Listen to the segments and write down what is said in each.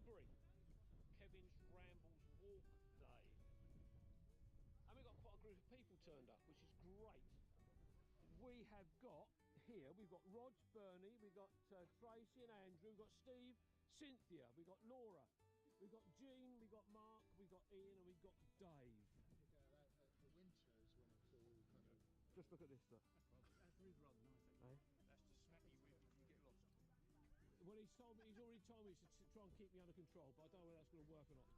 February, Kevin's Rambles walk day. And we've got quite a group of people turned up, which is great. We have got here, we've got Rog, Bernie, we've got Tracy and Andrew, we've got Steve, Cynthia, we've got Laura, we've got Jean, we've got Mark, we've got Ian, and we've got Dave. The winter is when it's all kind of... Just look at this, look. That's really rather nice, actually. That's to smack you with if you get lost. Well, he's already told me to try and keep me under control, but I don't know whether that's going to work or not.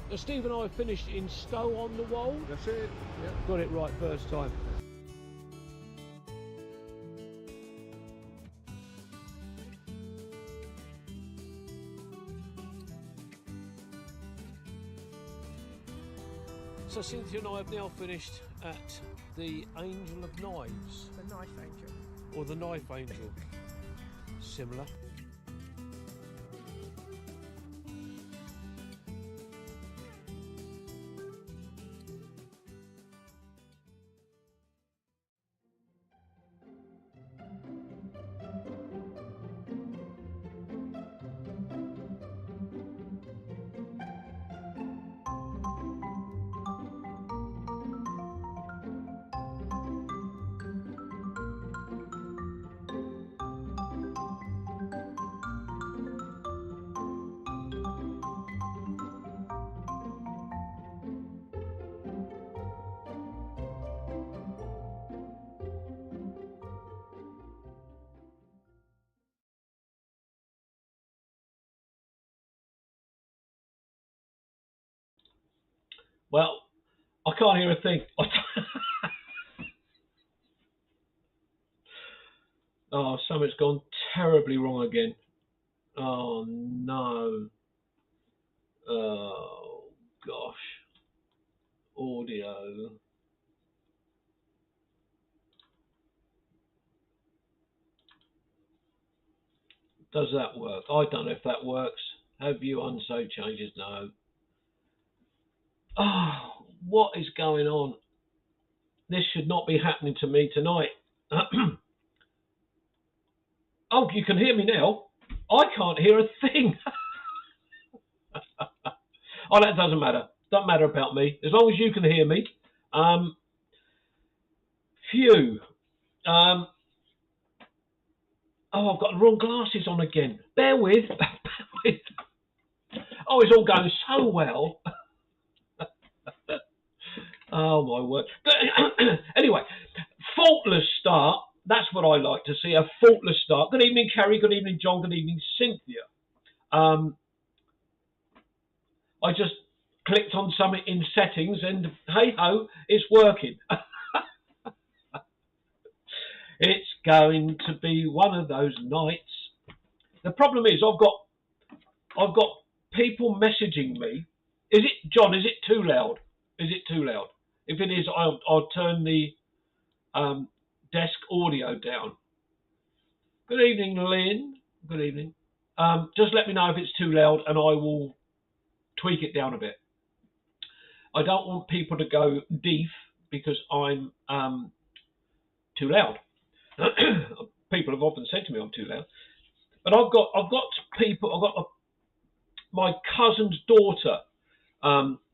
Now, Steve and I finished in Stow on the Wold. That's it. Yep. Got it right first time. So Cynthia and I have now finished at the Angel of Knives. The knife angel. Or the Knife Angel. Similar. Well, I can't hear a thing. Oh, something's gone terribly wrong again. Oh, no. Oh, gosh. Audio. Does that work? I don't know if that works. Have you unsaved changes? No. Oh, what is going on? This should not be happening to me tonight. Oh, you can hear me now. I can't hear a thing. Oh, that doesn't matter. Doesn't matter about me. As long as you can hear me. Phew. Oh, I've got the wrong glasses on again. Bear with. Bear with. Oh, it's all going so well. Oh, my word. Anyway, faultless start. That's what I like to see, a faultless start. Good evening, Carrie. Good evening, John. Good evening, Cynthia. I just clicked on something in settings and hey-ho, it's working. It's going to be one of those nights. The problem is I've got people messaging me. Is it, John, is it too loud? Is it too loud? If it is, I'll turn the desk audio down. Good evening, Lynn. Good evening. Just let me know if it's too loud and I will tweak it down a bit. I don't want people to go deaf because I'm too loud. People have often said to me I'm too loud. But I've got people. I've got my cousin's daughter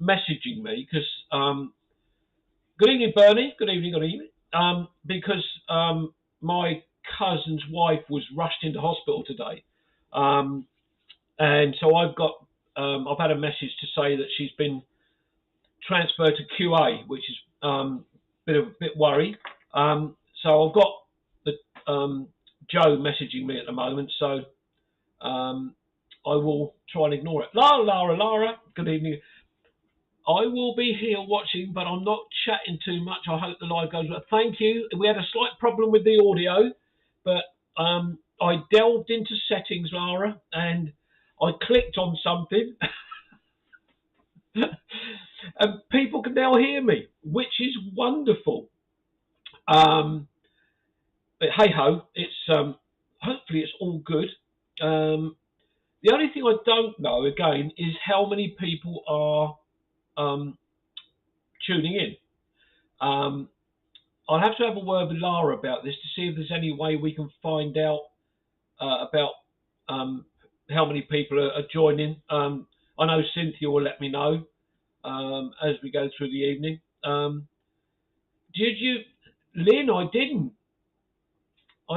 messaging me because good evening, Bernie. Good evening. Good evening. Because my cousin's wife was rushed into hospital today, and so I've had a message to say that she's been transferred to QA, which is a bit worried. So I've got the Joe messaging me at the moment, so I will try and ignore it. Lara, good evening. I will be here watching, but I'm not chatting too much. I hope the live goes well. Thank you. We had a slight problem with the audio, but I delved into settings, Lara, and I clicked on something. And people can now hear me, which is wonderful. But hey-ho, it's hopefully it's all good. The only thing I don't know, again, is how many people are tuning in. I'll have to have a word with Lara about this to see if there's any way we can find out about how many people are joining. I know Cynthia will let me know as we go through the evening. Did you, Lynn? I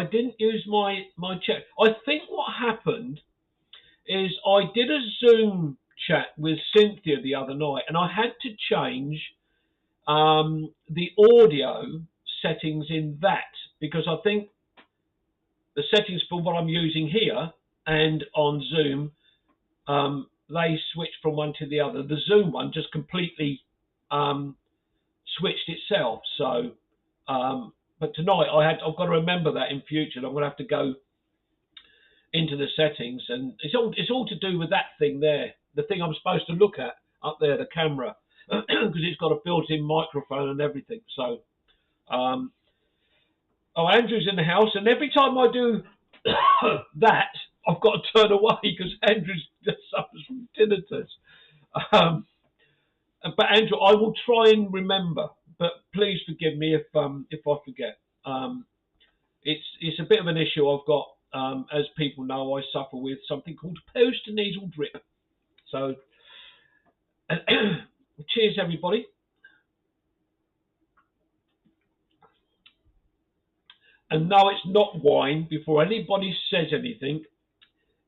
didn't use my chat. I think what happened is I did a Zoom chat with Cynthia the other night, and I had to change the audio settings in that, because I think the settings for what I'm using here and on Zoom, they switched from one to the other. The Zoom one just completely switched itself. So, but tonight I've got to remember that in future. I'm going to have to go into the settings, and it's all to do with that thing there, the thing I'm supposed to look at up there, the camera, because it's got a built-in microphone and everything. So, oh, Andrew's in the house, and every time I do that, I've got to turn away because Andrew suffers from tinnitus. But Andrew, I will try and remember. But please forgive me if I forget. It's a bit of an issue I've got. As people know, I suffer with something called post-nasal drip. So, cheers, everybody. And no, it's not wine. Before anybody says anything,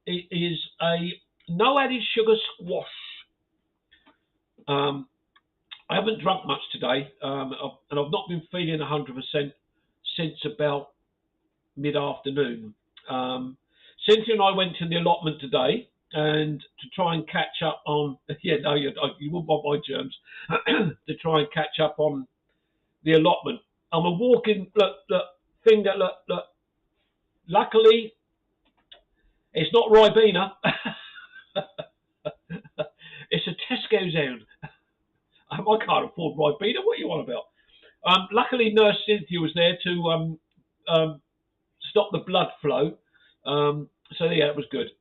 it is a no added sugar squash. I haven't drunk much today, and I've not been feeling 100% since about mid-afternoon. Cynthia and I went to the allotment today, and to try and catch up on, yeah, no, you wouldn't want my germs, to try and catch up on the allotment. I'm a walking, look, finger, look. Luckily, it's not Ribena. It's a Tesco's own. I can't afford Ribena. What are you on about? Luckily, Nurse Cynthia was there to stop the blood flow. So yeah, it was good.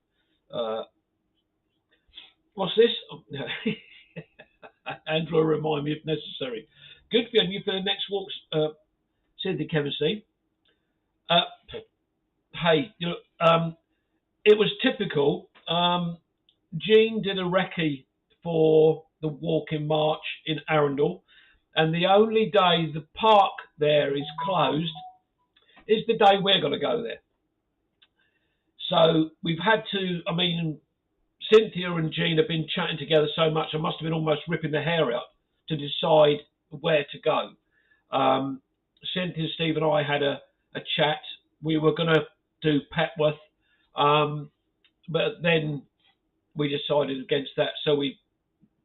What's this? Andrew, remind me if necessary. Good for you for the next walks, Cynthia Kevin C. Hey, it was typical. Jean did a recce for the walk in March in Arundel, and the only day the park there is closed is the day we're going to go there. So we've had to, I mean, Cynthia and Jean have been chatting together so much, I must have been almost ripping their hair out to decide where to go. Cynthia, Steve and I had a chat. We were going to do Petworth, but then we decided against that, so we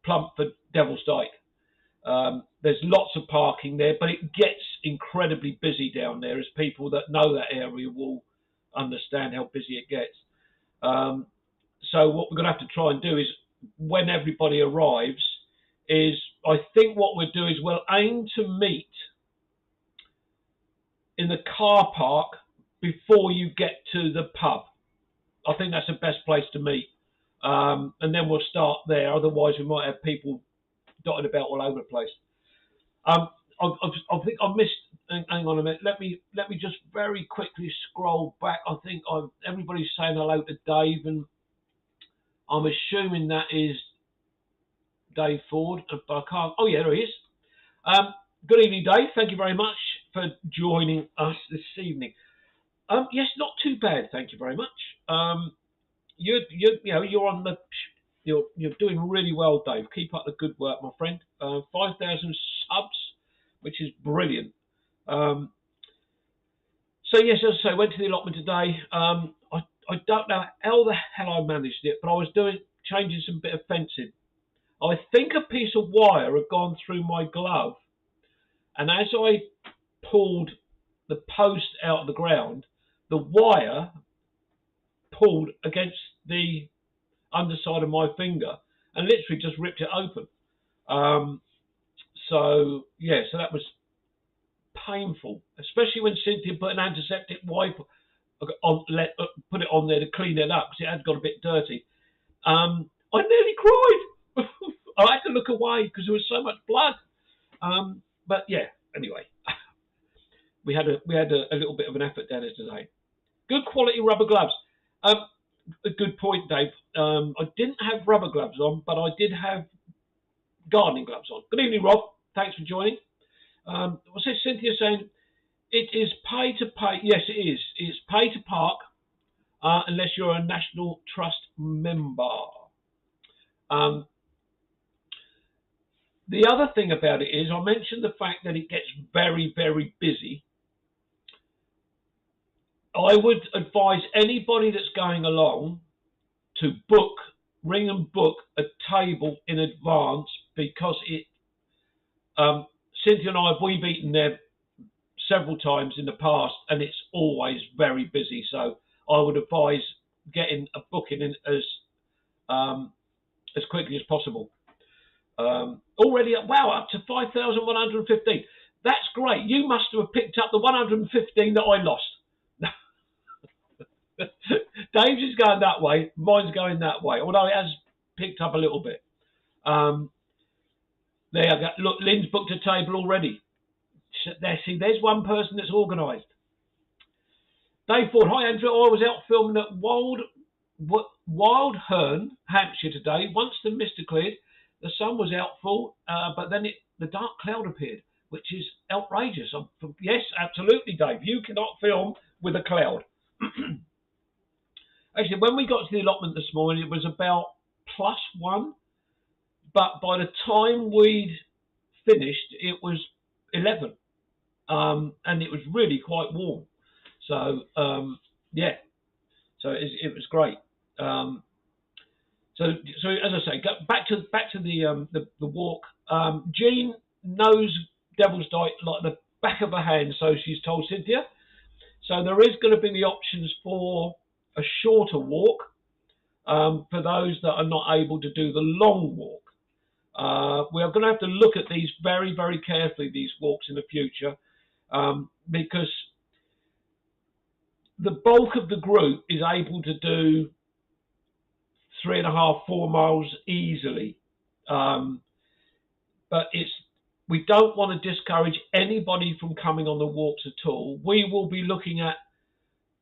plumped for Devil's Dyke. There's lots of parking there, but it gets incredibly busy down there, as people that know that area will understand how busy it gets. So what we're going to have to try and do is, when everybody arrives, is I think what we'll do is we'll aim to meet in the car park before you get to the pub. I think that's the best place to meet. And then we'll start there. Otherwise, we might have people dotted about all over the place. I think I missed. Hang on a minute. Let me just very quickly scroll back. I think everybody's saying hello to Dave, and I'm assuming that is Dave Ford. But I can't. Oh yeah, there he is. Good evening, Dave. Thank you very much for joining us this evening. Yes, not too bad. Thank you very much. You're on the. You're doing really well, Dave. Keep up the good work, my friend. 5,000 subs, which is brilliant. So yes, as I say, went to the allotment today. I don't know how the hell I managed it, but I was changing some bit of fencing. I think a piece of wire had gone through my glove, and as I pulled the post out of the ground, the wire pulled against the underside of my finger and literally just ripped it open. So that was painful, especially when Cynthia put an antiseptic wipe on, put it on there to clean it up because it had got a bit dirty. I nearly cried. I had to look away because there was so much blood. But yeah, anyway, we had a little bit of an effort down there today. Good quality rubber gloves. A good point, Dave. I didn't have rubber gloves on, but I did have gardening gloves on. Good evening, Rob. Thanks for joining. What's this? Cynthia saying it is pay to pay. Yes, it is. It's pay to park unless you're a National Trust member. The other thing about it is I mentioned the fact that it gets very, very busy. I would advise anybody that's going along to ring and book a table in advance, because Cynthia and I, we've eaten there several times in the past, and it's always very busy. So I would advise getting a booking in as quickly as possible. Already, wow, up to 5,115. That's great. You must have picked up the 115 that I lost. Dave's is going that way. Mine's going that way, although it has picked up a little bit. There you go. Look, Lynn's booked a table already. See, there's one person that's organised. Dave Ford, hi Andrew. I was out filming at Wildherne, Hampshire today. Once the mist had cleared, the sun was out full, but then the dark cloud appeared, which is outrageous. Yes, absolutely, Dave. You cannot film with a cloud. Actually, when we got to the allotment this morning, it was about +1, but by the time we'd finished, it was 11, and it was really quite warm. So yeah, so it was great. So as I say, back to the walk. Jean knows Devil's Dyke like the back of her hand, so she's told Cynthia. So there is going to be the options for a shorter walk for those that are not able to do the long walk. We are going to have to look at these very, very carefully, these walks in the future, because the bulk of the group is able to do 3.5, 4 miles easily. But we don't want to discourage anybody from coming on the walks at all. We will be looking at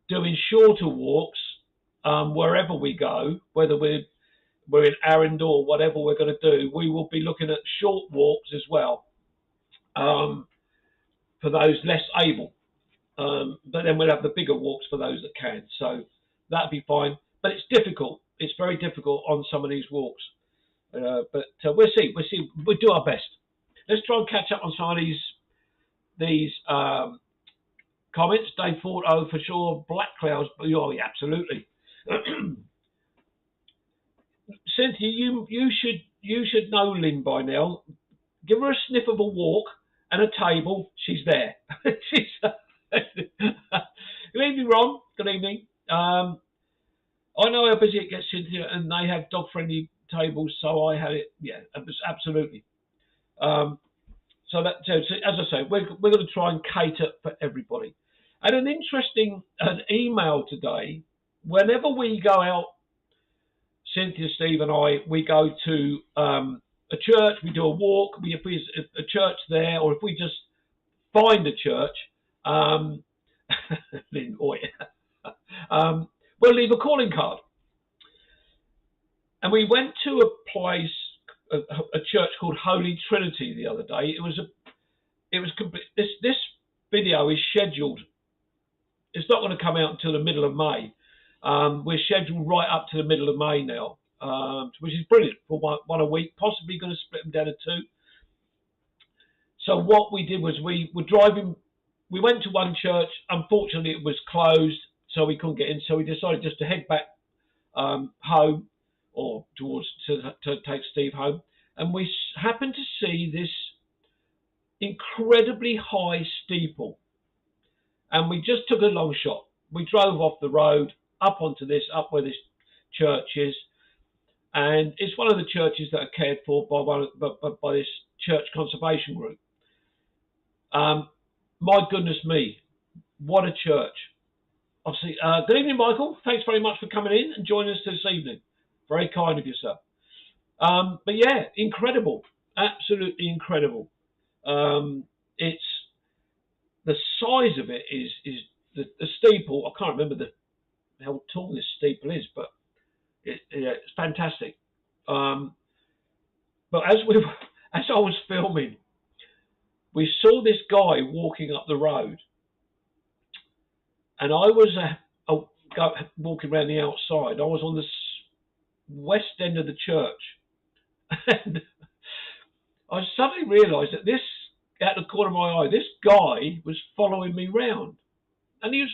doing shorter walks wherever we go, whether we're in Arundel or whatever we're going to do. We will be looking at short walks as well for those less able. But then we'll have the bigger walks for those that can. So that'll be fine. But it's difficult. It's very difficult on some of these walks. But we'll see. We'll do our best. Let's try and catch up on some of these comments. Dave Ford, oh, for sure, black clouds. Oh, yeah, absolutely. Cynthia, you should know Lynn by now. Give her a sniff of a walk and a table. She's there. Good evening, Ron. Good evening. I know how busy it gets, Cynthia, and they have dog-friendly tables, so I had it. Yeah, absolutely. So as I say, we're going to try and cater for everybody. And an interesting email today. Whenever we go out, Cynthia, Steve, and I, we go to a church. We do a walk. If there's a church there, or if we just find a church, we'll leave a calling card. And we went to a place, a church called Holy Trinity the other day. This video is scheduled. It's not going to come out until the middle of May. We're scheduled right up to the middle of May now, which is brilliant for one a week. Possibly going to split them down to 2. So what we did was we were driving. We went to one church. Unfortunately, it was closed, so we couldn't get in. So we decided just to head back home, or to take Steve home. And we happened to see this incredibly high steeple. And we just took a long shot. We drove off the road, up where this church is. And it's one of the churches that are cared for by this church conservation group. My goodness me, what a church. Obviously, good evening, Michael. Thanks very much for coming in and joining us this evening. Very kind of yourself. But yeah, incredible. Absolutely incredible. It's the size of it is the steeple. I can't remember how tall this steeple is, but it's fantastic. But as I was filming, we saw this guy walking up the road, and I was walking around the outside. I was on the west end of the church, and I suddenly realised that out the corner of my eye, this guy was following me round, and he was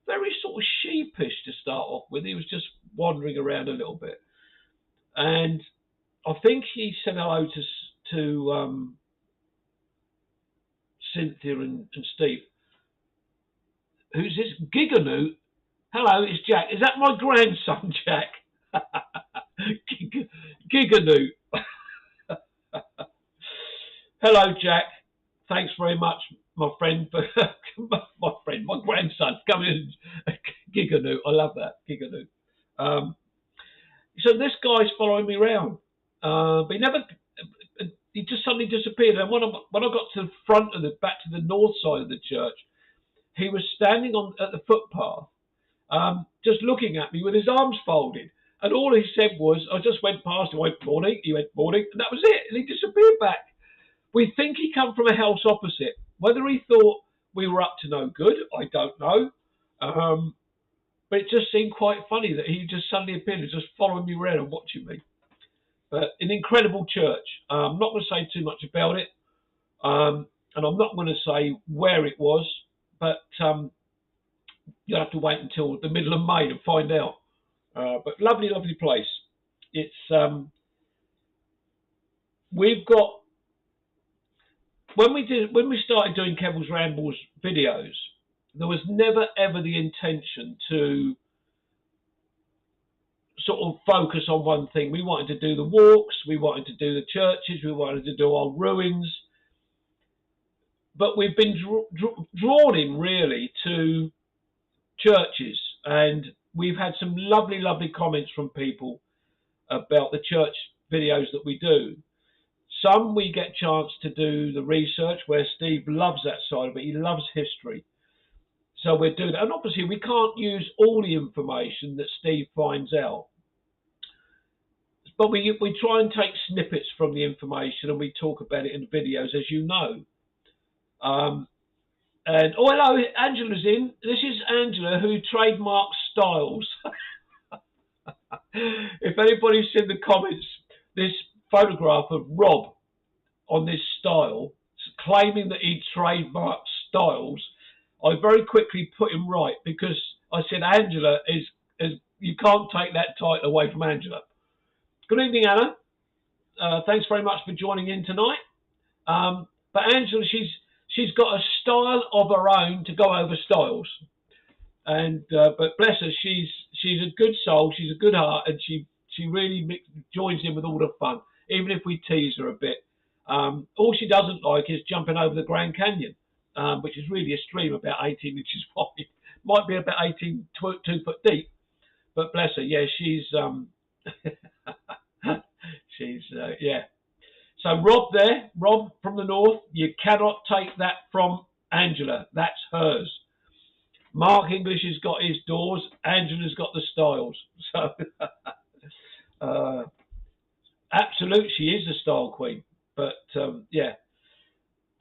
very sort of sheepish to start off with. He was just wandering around a little bit, and I think he said hello to Cynthia and Steve. Who's this? Giganoot? Hello, it's Jack. Is that my grandson, Jack? Giganoot. Hello, Jack. Thanks very much, my friend, my grandson, coming in. Giganoot. I love that, Giganoot. So this guy's following me around, but he just suddenly disappeared. And when I got to the front back to the north side of the church, he was standing at the footpath, just looking at me with his arms folded. And all he said was, I just went past, he went morning, and that was it. And he disappeared back. We think he come from a house opposite. Whether he thought we were up to no good, I don't know. But it just seemed quite funny that he just suddenly appeared and just following me around and watching me. But an incredible church. I'm not going to say too much about it. And I'm not going to say where it was, but you'll have to wait until the middle of May to find out. But lovely, lovely place. It's we've got when we started doing Kevin's Rambles videos, there was never ever the intention to sort of focus on one thing. We wanted to do the walks, we wanted to do the churches, we wanted to do old ruins, but we've been drawn in really to churches, and we've had some lovely, lovely comments from people about the church videos that we do. Some we get a chance to do the research, where Steve loves that side of it. He loves history. So we're doing that. And obviously we can't use all the information that Steve finds out. But we try and take snippets from the information and we talk about it in the videos, as you know. And oh, hello, Angela's in. This is Angela, who trademarks styles. If anybody's seen the comments, this photograph of Rob on this style, claiming that he trademarked styles, I very quickly put him right, because I said Angela is you can't take that title away from Angela. Good evening, Anna. Thanks very much for joining in tonight. But Angela, she's got a style of her own to go over styles, and but bless her, she's a good soul, she's a good heart, and she really joins in with all the fun, even if we tease her a bit. All she doesn't like is jumping over the Grand Canyon, which is really a stream about 18 inches wide. Might be about 2 foot deep, but bless her, yeah, she's yeah. So Rob from the north, you cannot take that from Angela. That's hers. Mark English has got his doors. Angela's got the styles. So, absolute, she is the style queen. But yeah.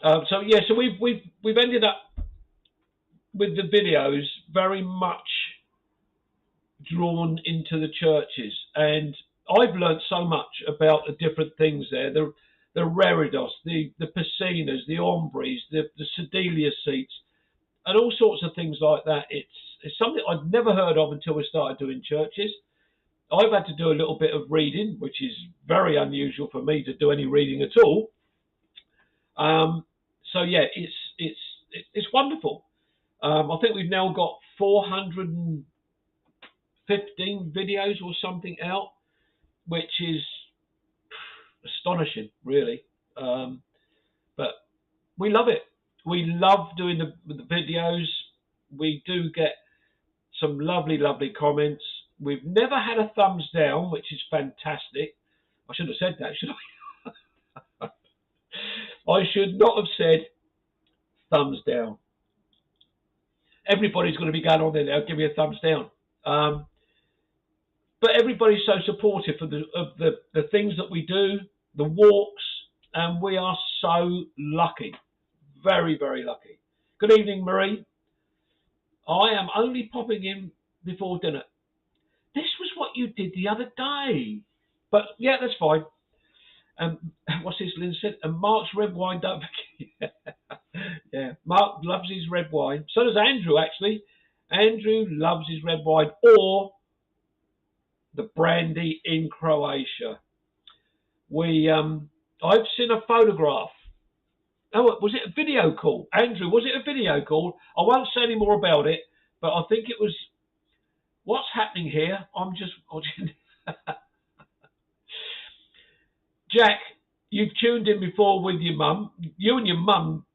So we've ended up with the videos very much drawn into the churches, and I've learned so much about the different things there. The Reredos, the Piscinas, the Ombres, the Sedelia seats, and all sorts of things like that. It's something I'd never heard of until we started doing churches. I've had to do a little bit of reading, which is very unusual for me to do any reading at all. So yeah, it's wonderful. I think we've now got 415 videos or something out, which is astonishing, really. But we love it. We love doing the videos. We do get some lovely, lovely comments. We've never had a thumbs down, which is fantastic. I should have said that, should I? I should not have said thumbs down. Everybody's going to be going on there now, give me a thumbs down. But everybody's so supportive of the things that we do, the walks, and we are so lucky. Very, very lucky. Good evening, Marie. I am only popping in before dinner. This was what you did the other day. But yeah, that's fine. What's this, Lynn said? And Mark's red wine, don't forget. Yeah, Mark loves his red wine. So does Andrew, actually. Andrew loves his red wine or the brandy in Croatia. I've seen a photograph. Oh, was it a video call? Andrew, was it a video call? I won't say any more about it, but I think it was. What's happening here? I'm just watching. Jack, you've tuned in before with your mum. You and your mum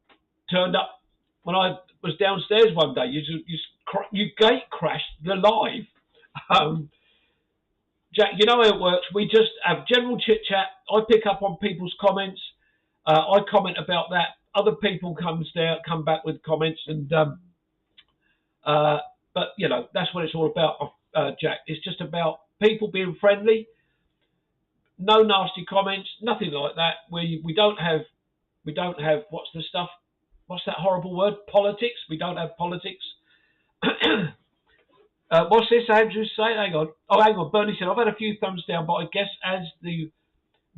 turned up when I was downstairs one day. You gate crashed the live. Jack, you know how it works. We just have general chit chat. I pick up on people's comments. I comment about that. Other people come back with comments, and but you know that's what it's all about, Jack. It's just about people being friendly. No nasty comments, nothing like that. We don't have what's the stuff? What's that horrible word? Politics. We don't have politics. What's this, Andrew saying? Hang on. Oh, hang on. Bernie said, I've had a few thumbs down, but I guess as the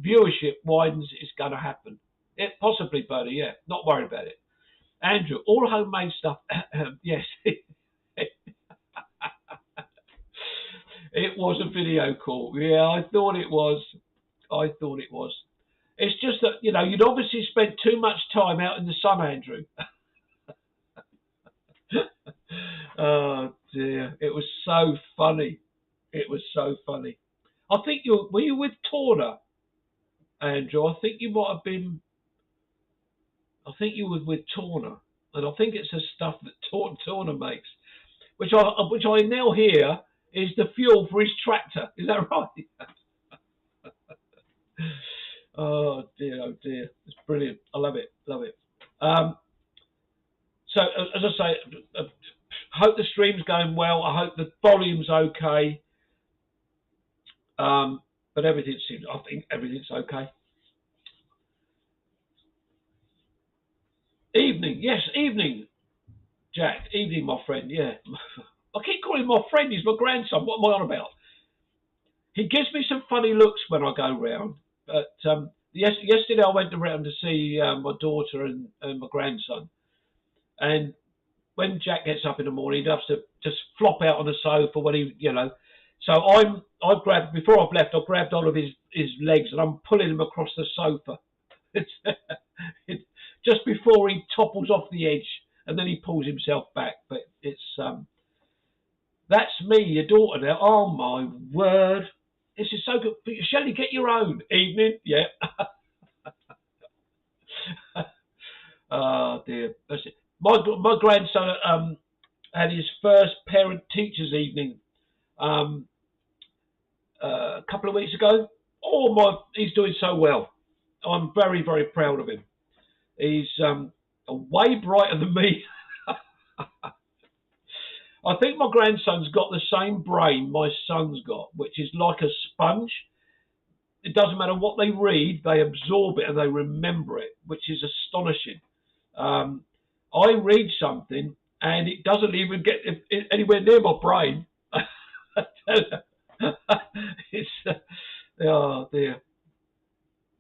viewership widens, it's going to happen. It possibly, Bernie, yeah. Not worried about it. Andrew, all homemade stuff. Yes. It was a video call. Yeah, I thought it was. It's just that, you know, you'd obviously spent too much time out in the sun, Andrew. Oh dear, it was so funny. It was so funny. I think were you with Torna, Andrew? I think you might have been. I think you were with Torna, and I think it's the stuff that Torna makes, which I now hear is the fuel for his tractor. Is that right? Oh dear, it's brilliant. I love it. So as I say, hope the stream's going well. I hope the volume's okay. But I think everything's okay. Evening, yes, evening, Jack. Evening, my friend. Yeah, I keep calling him my friend. He's my grandson. What am I on about? He gives me some funny looks when I go round. But yesterday I went around to see my daughter and my grandson. And when Jack gets up in the morning, he loves to just flop out on the sofa when he, you know. So I've grabbed, before I've left, I've grabbed all of his legs and I'm pulling him across the sofa. It's just before he topples off the edge and then he pulls himself back. But it's that's me, your daughter now. Oh my word. This is so good. Shelley, get your own. Evening, yeah. Oh dear. That's it. My grandson had his first parent-teachers evening a couple of weeks ago. He's doing so well. I'm very, very proud of him. He's way brighter than me. I think my grandson's got the same brain my son's got, which is like a sponge. It doesn't matter what they read, they absorb it and they remember it, which is astonishing. I read something and it doesn't even get anywhere near my brain. It's oh dear.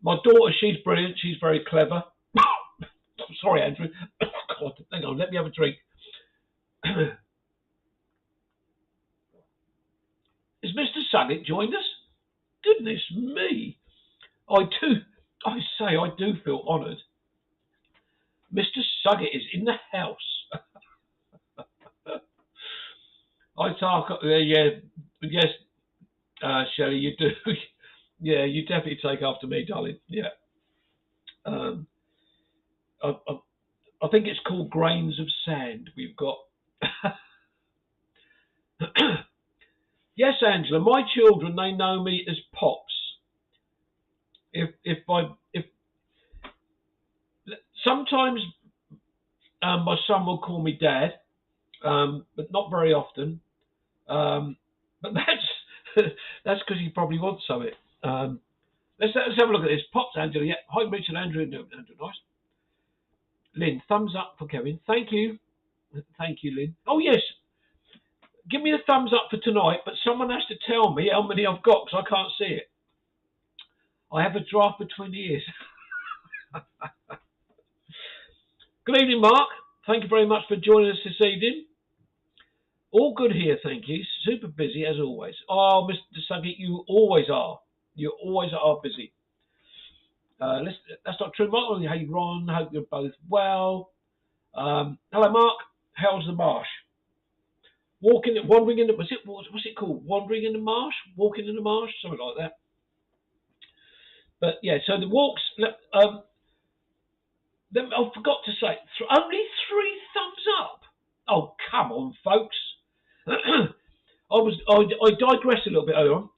My daughter, she's brilliant. She's very clever. Sorry, Andrew. God, hang on, let me have a drink. Has Mr. Suggett joined us? Goodness me. I do feel honoured. Mr. Suggett is in the house. Yes, Shelley, you do. Yeah, you definitely take after me, darling. Yeah. I think it's called grains of sand. We've got. Yes, Angela. My children, they know me as Pops. Sometimes my son will call me Dad, but not very often. But that's because he probably wants something. Let's have a look at this. Pops Angela, yeah. Hi, Richard, Andrew, Andrew, nice. Lynn, thumbs up for Kevin. Thank you. Thank you, Lynn. Oh, yes. Give me a thumbs up for tonight, but someone has to tell me how many I've got because I can't see it. I have a draft between the ears. Good evening, Mark. Thank you very much for joining us this evening. All good here, thank you. Super busy as always. Oh, Mr. Suggett, you always are. You always are busy. That's not true, Mark. Hey, Ron. Hope you're both well. Hello, Mark. How's the marsh? Wandering in the. What's it called? Wandering in the marsh? Walking in the marsh? Something like that. But yeah, so the walks. I forgot to say, only 3 thumbs up. Oh, come on, folks. I digressed a little bit earlier on.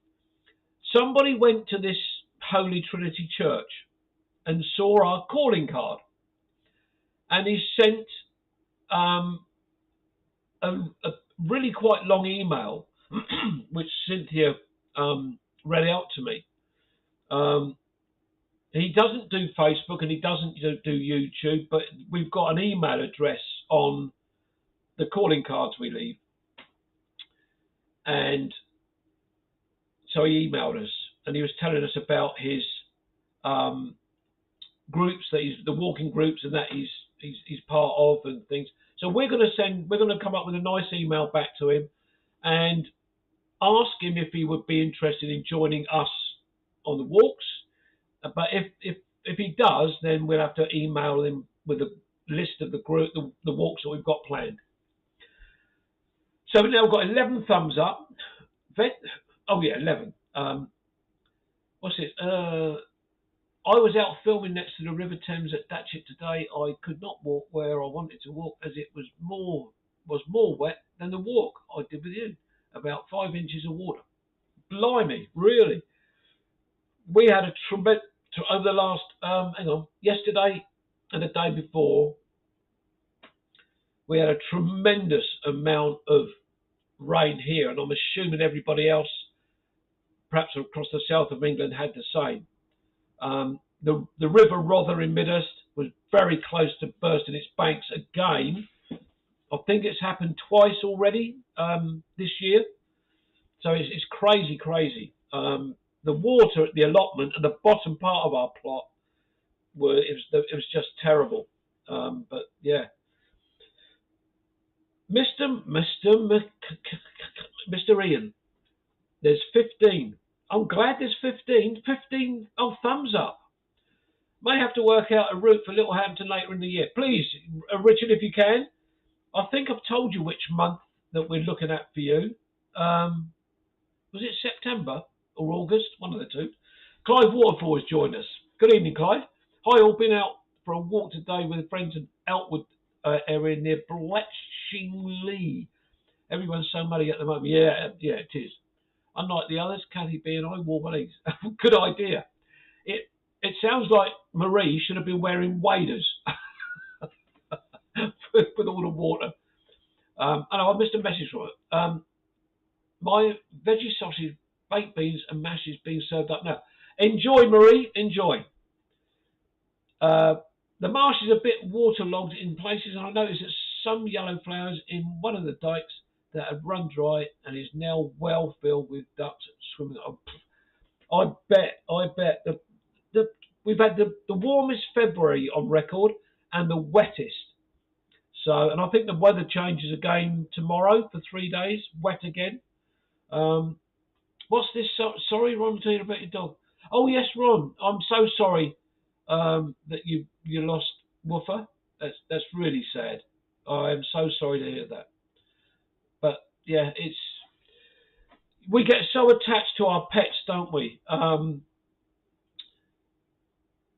Somebody went to this Holy Trinity Church and saw our calling card, and he sent a really quite long email, which Cynthia read out to me. He doesn't do Facebook and he doesn't do YouTube, but we've got an email address on the calling cards we leave. And so he emailed us and he was telling us about his groups, that the walking groups, and that he's part of and things. So we're going to come up with a nice email back to him and ask him if he would be interested in joining us on the walks. But if he does, then we'll have to email him with a list of the group, the walks that we've got planned. So we've now got 11 thumbs up. Oh yeah, 11. What's it? I was out filming next to the River Thames at Datchet today. I could not walk where I wanted to walk as it was more wet than the walk I did with you. About 5 inches of water. Blimey, really? We had a tremendous, over the last, yesterday and the day before, we had a tremendous amount of rain here, and I'm assuming everybody else, perhaps across the south of England, had the same. The River Rother in Midhurst was very close to bursting its banks again. I think it's happened twice already this year. So it's crazy. The water at the allotment and the bottom part of our plot it was just terrible. But yeah, Mr. Ian, there's 15. I'm glad there's 15. 15. Oh, thumbs up. May have to work out a route for Littlehampton later in the year. Please, Richard, if you can. I think I've told you which month that we're looking at for you. Was it September or August? One of the two. Clive Waterfall has joined us. Good evening, Clive. Hi, all. Been out for a walk today with friends in Outwood area near Bletchingley. Everyone's so muddy at the moment. Yeah, it is. Unlike the others, Kathy B and I wore wellies. Good idea. It sounds like Marie should have been wearing waders with all the water. I know I missed a message from it. My veggie sausage, baked beans and mash is being served up now. Enjoy, Marie, enjoy. The marsh is a bit waterlogged in places, and I noticed that some yellow flowers in one of the dikes that have run dry and is now well filled with ducks swimming. I bet we've had the warmest February on record and the wettest. So, and I think the weather changes again tomorrow for 3 days, wet again. What's this? Sorry, Ron, tell you about your dog. Oh yes, Ron, I'm so sorry that you lost Woofer. That's really sad. I am so sorry to hear that. But yeah, we get so attached to our pets, don't we?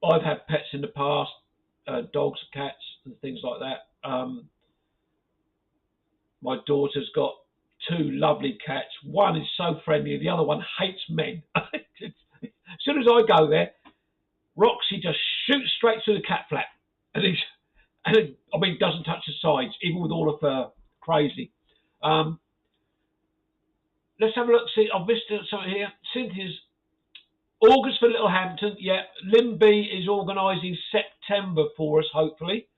I've had pets in the past, dogs, cats, and things like that. My daughter's got 2 lovely cats. One is so friendly, the other one hates men. As soon as I go there, Roxy just shoots straight through the cat flap and I mean, doesn't touch the sides, even with all of her crazy. Let's have a look. See, I've missed something here. Cynthia's August for Littlehampton. Yeah, Lynn B is organising September for us, hopefully.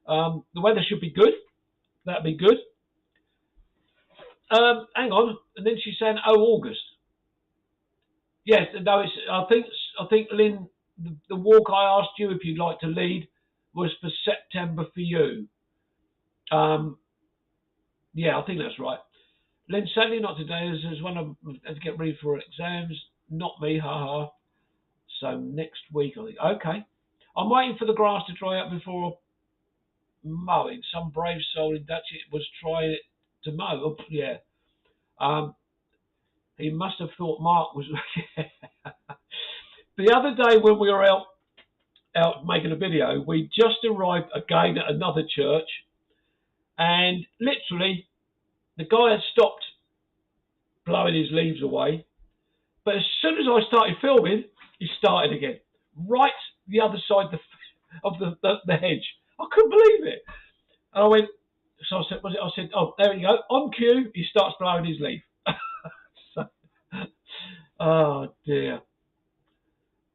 The weather should be good. That'd be good. Hang on. And then she's saying, oh, August. Yes, no, I think Lynn, the walk I asked you if you'd like to lead was for September for you. Yeah, I think that's right. Lynn, sadly not today, as one of had to get ready for exams. Not me, haha. So next week, I think. Okay. I'm waiting for the grass to dry up before mowing. Some brave soul in Dutch was trying it to mow. Oh, yeah. He must have thought Mark was. The other day when we were out making a video, we just arrived again at another church, and literally the guy had stopped blowing his leaves away, but as soon as I started filming, he started again, right the other side of the hedge. I couldn't believe it, and I went. So I said, oh, there you go. On cue, he starts blowing his leaf. So, oh dear.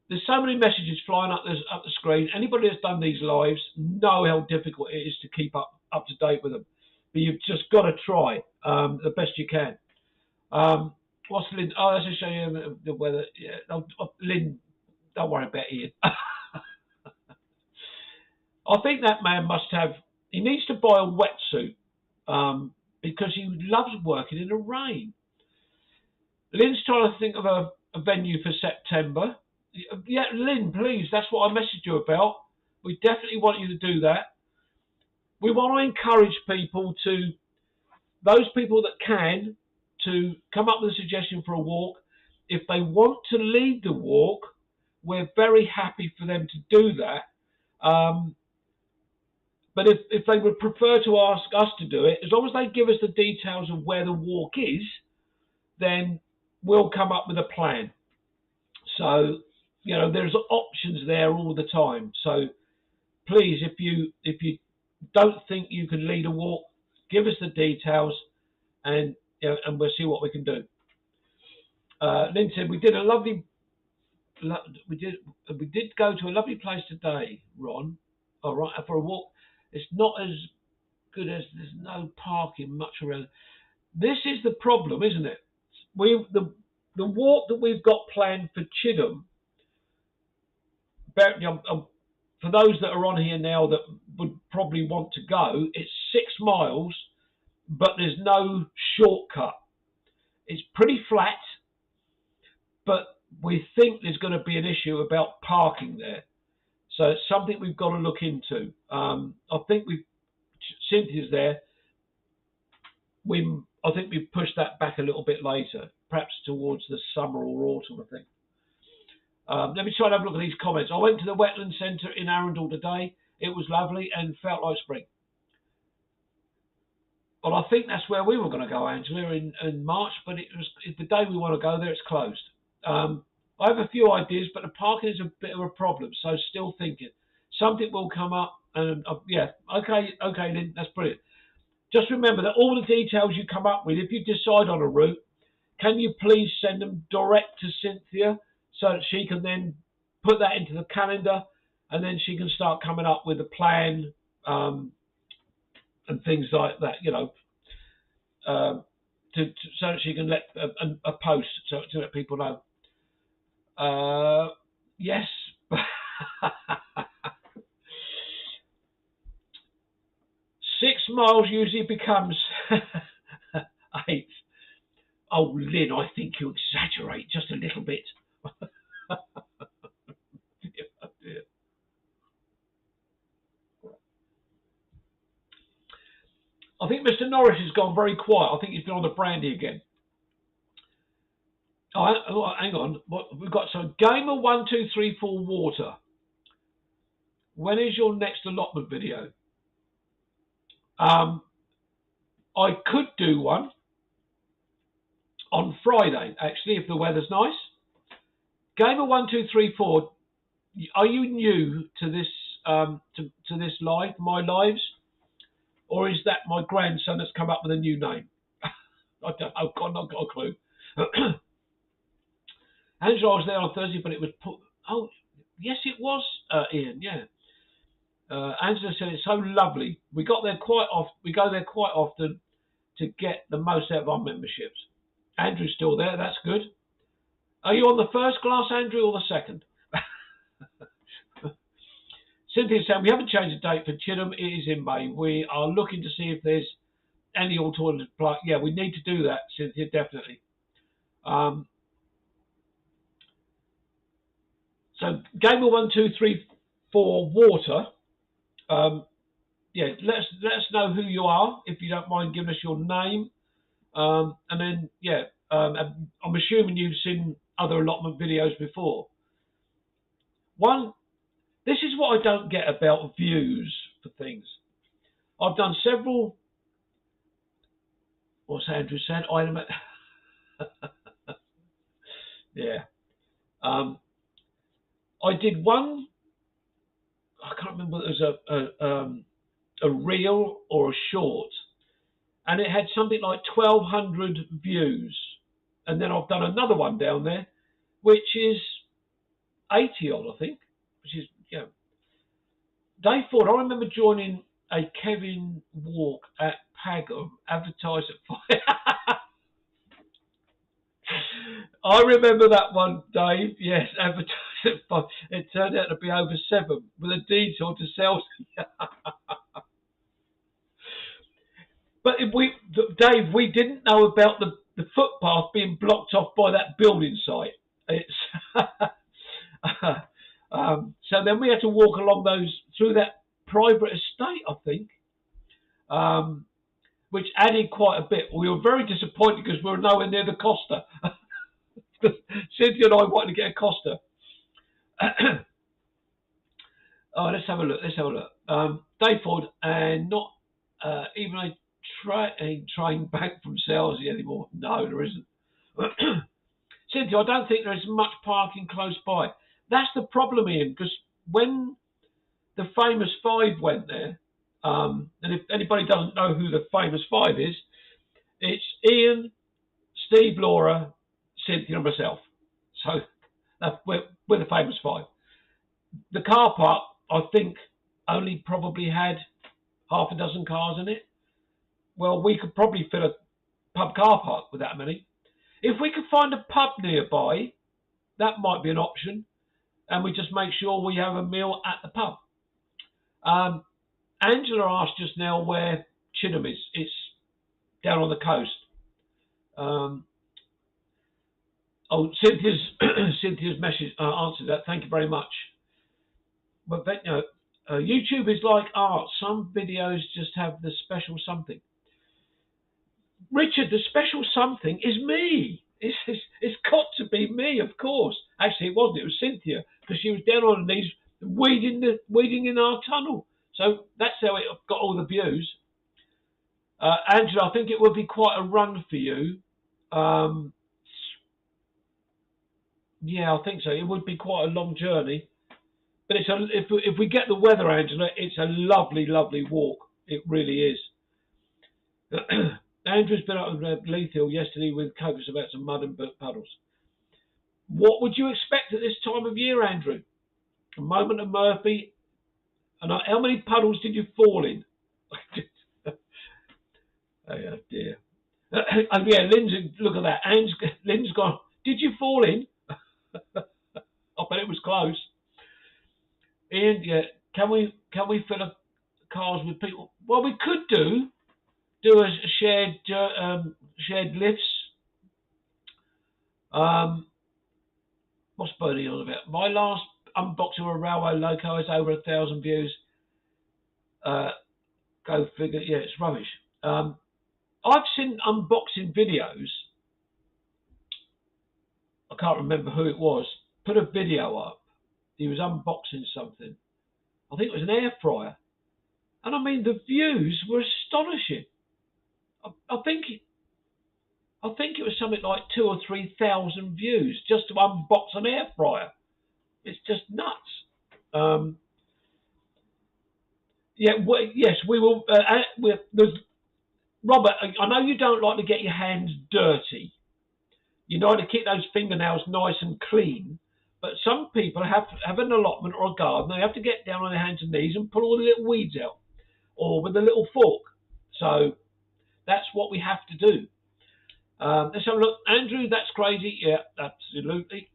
There's so many messages flying up the screen. Anybody that's done these lives know how difficult it is to keep up to date with them. But you've just got to try the best you can. What's Lynn? Oh, that's a shame. The weather. Yeah, Lynn, don't worry about Ian. I think that man must have. He needs to buy a wetsuit because he loves working in the rain. Lynn's trying to think of a venue for September. Yeah, Lynn, please. That's what I messaged you about. We definitely want you to do that. We want to encourage people those people that can, to come up with a suggestion for a walk. If they want to lead the walk, we're very happy for them to do that. But if they would prefer to ask us to do it, as long as they give us the details of where the walk is, then we'll come up with a plan. So, there's options there all the time. So please, if you don't think you can lead a walk, give us the details, and we'll see what we can do. Lynn said we did go to a lovely place today, Ron. All right, for a walk. It's not as good as there's no parking much around. This is the problem, isn't it? The walk that we've got planned for Chidham. For those that are on here now that would probably want to go, it's 6 miles, but there's no shortcut. It's pretty flat, but we think there's going to be an issue about parking there. So it's something we've got to look into. I think Cynthia's there. I think we've pushed that back a little bit later, perhaps towards the summer or autumn, I think. Let me try and have a look at these comments. I went to the Wetland Centre in Arundel today. It was lovely and felt like spring. Well, I think that's where we were going to go, Angela, in March, but it's the day we want to go there, it's closed. I have a few ideas, but the parking is a bit of a problem, so still thinking. Something will come up, and yeah, okay, Lynn, that's brilliant. Just remember that all the details you come up with, if you decide on a route, can you please send them direct to Cynthia so that she can then put that into the calendar, and then she can start coming up with a plan and things like that, so that she can let a post to let people know. Yes. 6 miles usually becomes 8. Oh, Lynn, I think you exaggerate just a little bit. Yeah. I think Mr. Norris has gone very quiet. I think he's been on the brandy again. Oh, hang on. We've got some Gamer 1234 water. When is your next allotment video? I could do one on Friday, actually, if the weather's nice. Gamer 1234, are you new to this to this live, my lives, or is that my grandson that's come up with a new name? I don't know. I've not got a clue. Angela was there on Thursday, but it was put. Oh, yes, it was Ian. Yeah. Angela said it's so lovely. We got there quite often. We go there quite often to get the most out of our memberships. Andrew's still there. That's good. Are you on the first class, Andrew, or the second? Cynthia said we haven't changed the date for Chidham. It is in May. We are looking to see if there's any alternative play. Yeah, we need to do that, Cynthia, definitely. So gamer 1, 2, 3, 4 water. Yeah, let us know who you are if you don't mind giving us your name. And then yeah, I'm assuming you've seen other allotment videos before. This is what I don't get about views for things. I've done several. What's Andrew said? Yeah. I did one. I can't remember whether it was a reel or a short, and it had something like 1,200 views. And then I've done another one down there, which is 80 odd, I think. Which is Dave Ford. I remember joining a Kevin walk at Pagham, advertised at 5. I remember that one, Dave. Yes, advertised at 5. It turned out to be over 7 with a detour to sell. But Dave, we didn't know about the footpath being blocked off by that building site. It's so then we had to walk along through that private estate, I think, which added quite a bit. We were very disappointed because we were nowhere near the Costa. Cynthia and I wanted to get a Costa. Oh, let's have a look. Dave Ford, and not even a train back from Selsey anymore. No, there isn't. Cynthia, I don't think there is much parking close by. That's the problem, Ian, because when the famous 5 went there, and if anybody doesn't know who the famous 5 is, it's Ian, Steve, Laura, Cynthia, and myself. So we're the famous 5. The car park, I think, only probably had half a dozen cars in it. Well, we could probably fill a pub car park with that many. If we could find a pub nearby, that might be an option, and we just make sure we have a meal at the pub. Angela asked just now where Chidham is. It's down on the coast. Cynthia's message answered that. Thank you very much. But YouTube is like art. Some videos just have the special something. Richard, the special something is me. It's got to be me, of course. Actually, it wasn't. It was Cynthia, because she was down on her knees weeding in our tunnel. So that's how it got all the views. Angela, I think it would be quite a run for you. Yeah, I think so. It would be quite a long journey. But if we get the weather, Angela, it's a lovely, lovely walk. It really is. Andrew's been up at Leith Hill yesterday with copers about some mud and puddles. What would you expect at this time of year, Andrew? A moment of Murphy. And how many puddles did you fall in? Oh dear. Oh yeah, Lynn's, look at that. Lynn's gone, did you fall in? I bet it was close. Ian, yeah, can we fill up cars with people? Well, we could do a shared lifts. What's Bernie on about? My last unboxing of a railway loco has over 1,000 views. Go figure. Yeah, it's rubbish. I've seen unboxing videos. I can't remember who it was. Put a video up. He was unboxing something. I think it was an air fryer. And I mean, the views were astonishing. I think it was something like 2,000 or 3,000 views just to unbox an air fryer. It's just nuts. Yeah, yes, we will. There's, Robert, I know you don't like to get your hands dirty. You know to keep those fingernails nice and clean. But some people have an allotment or a garden. They have to get down on their hands and knees and pull all the little weeds out, or with a little fork. So that's what we have to do. Let's have a look. Andrew, that's crazy. Yeah, absolutely.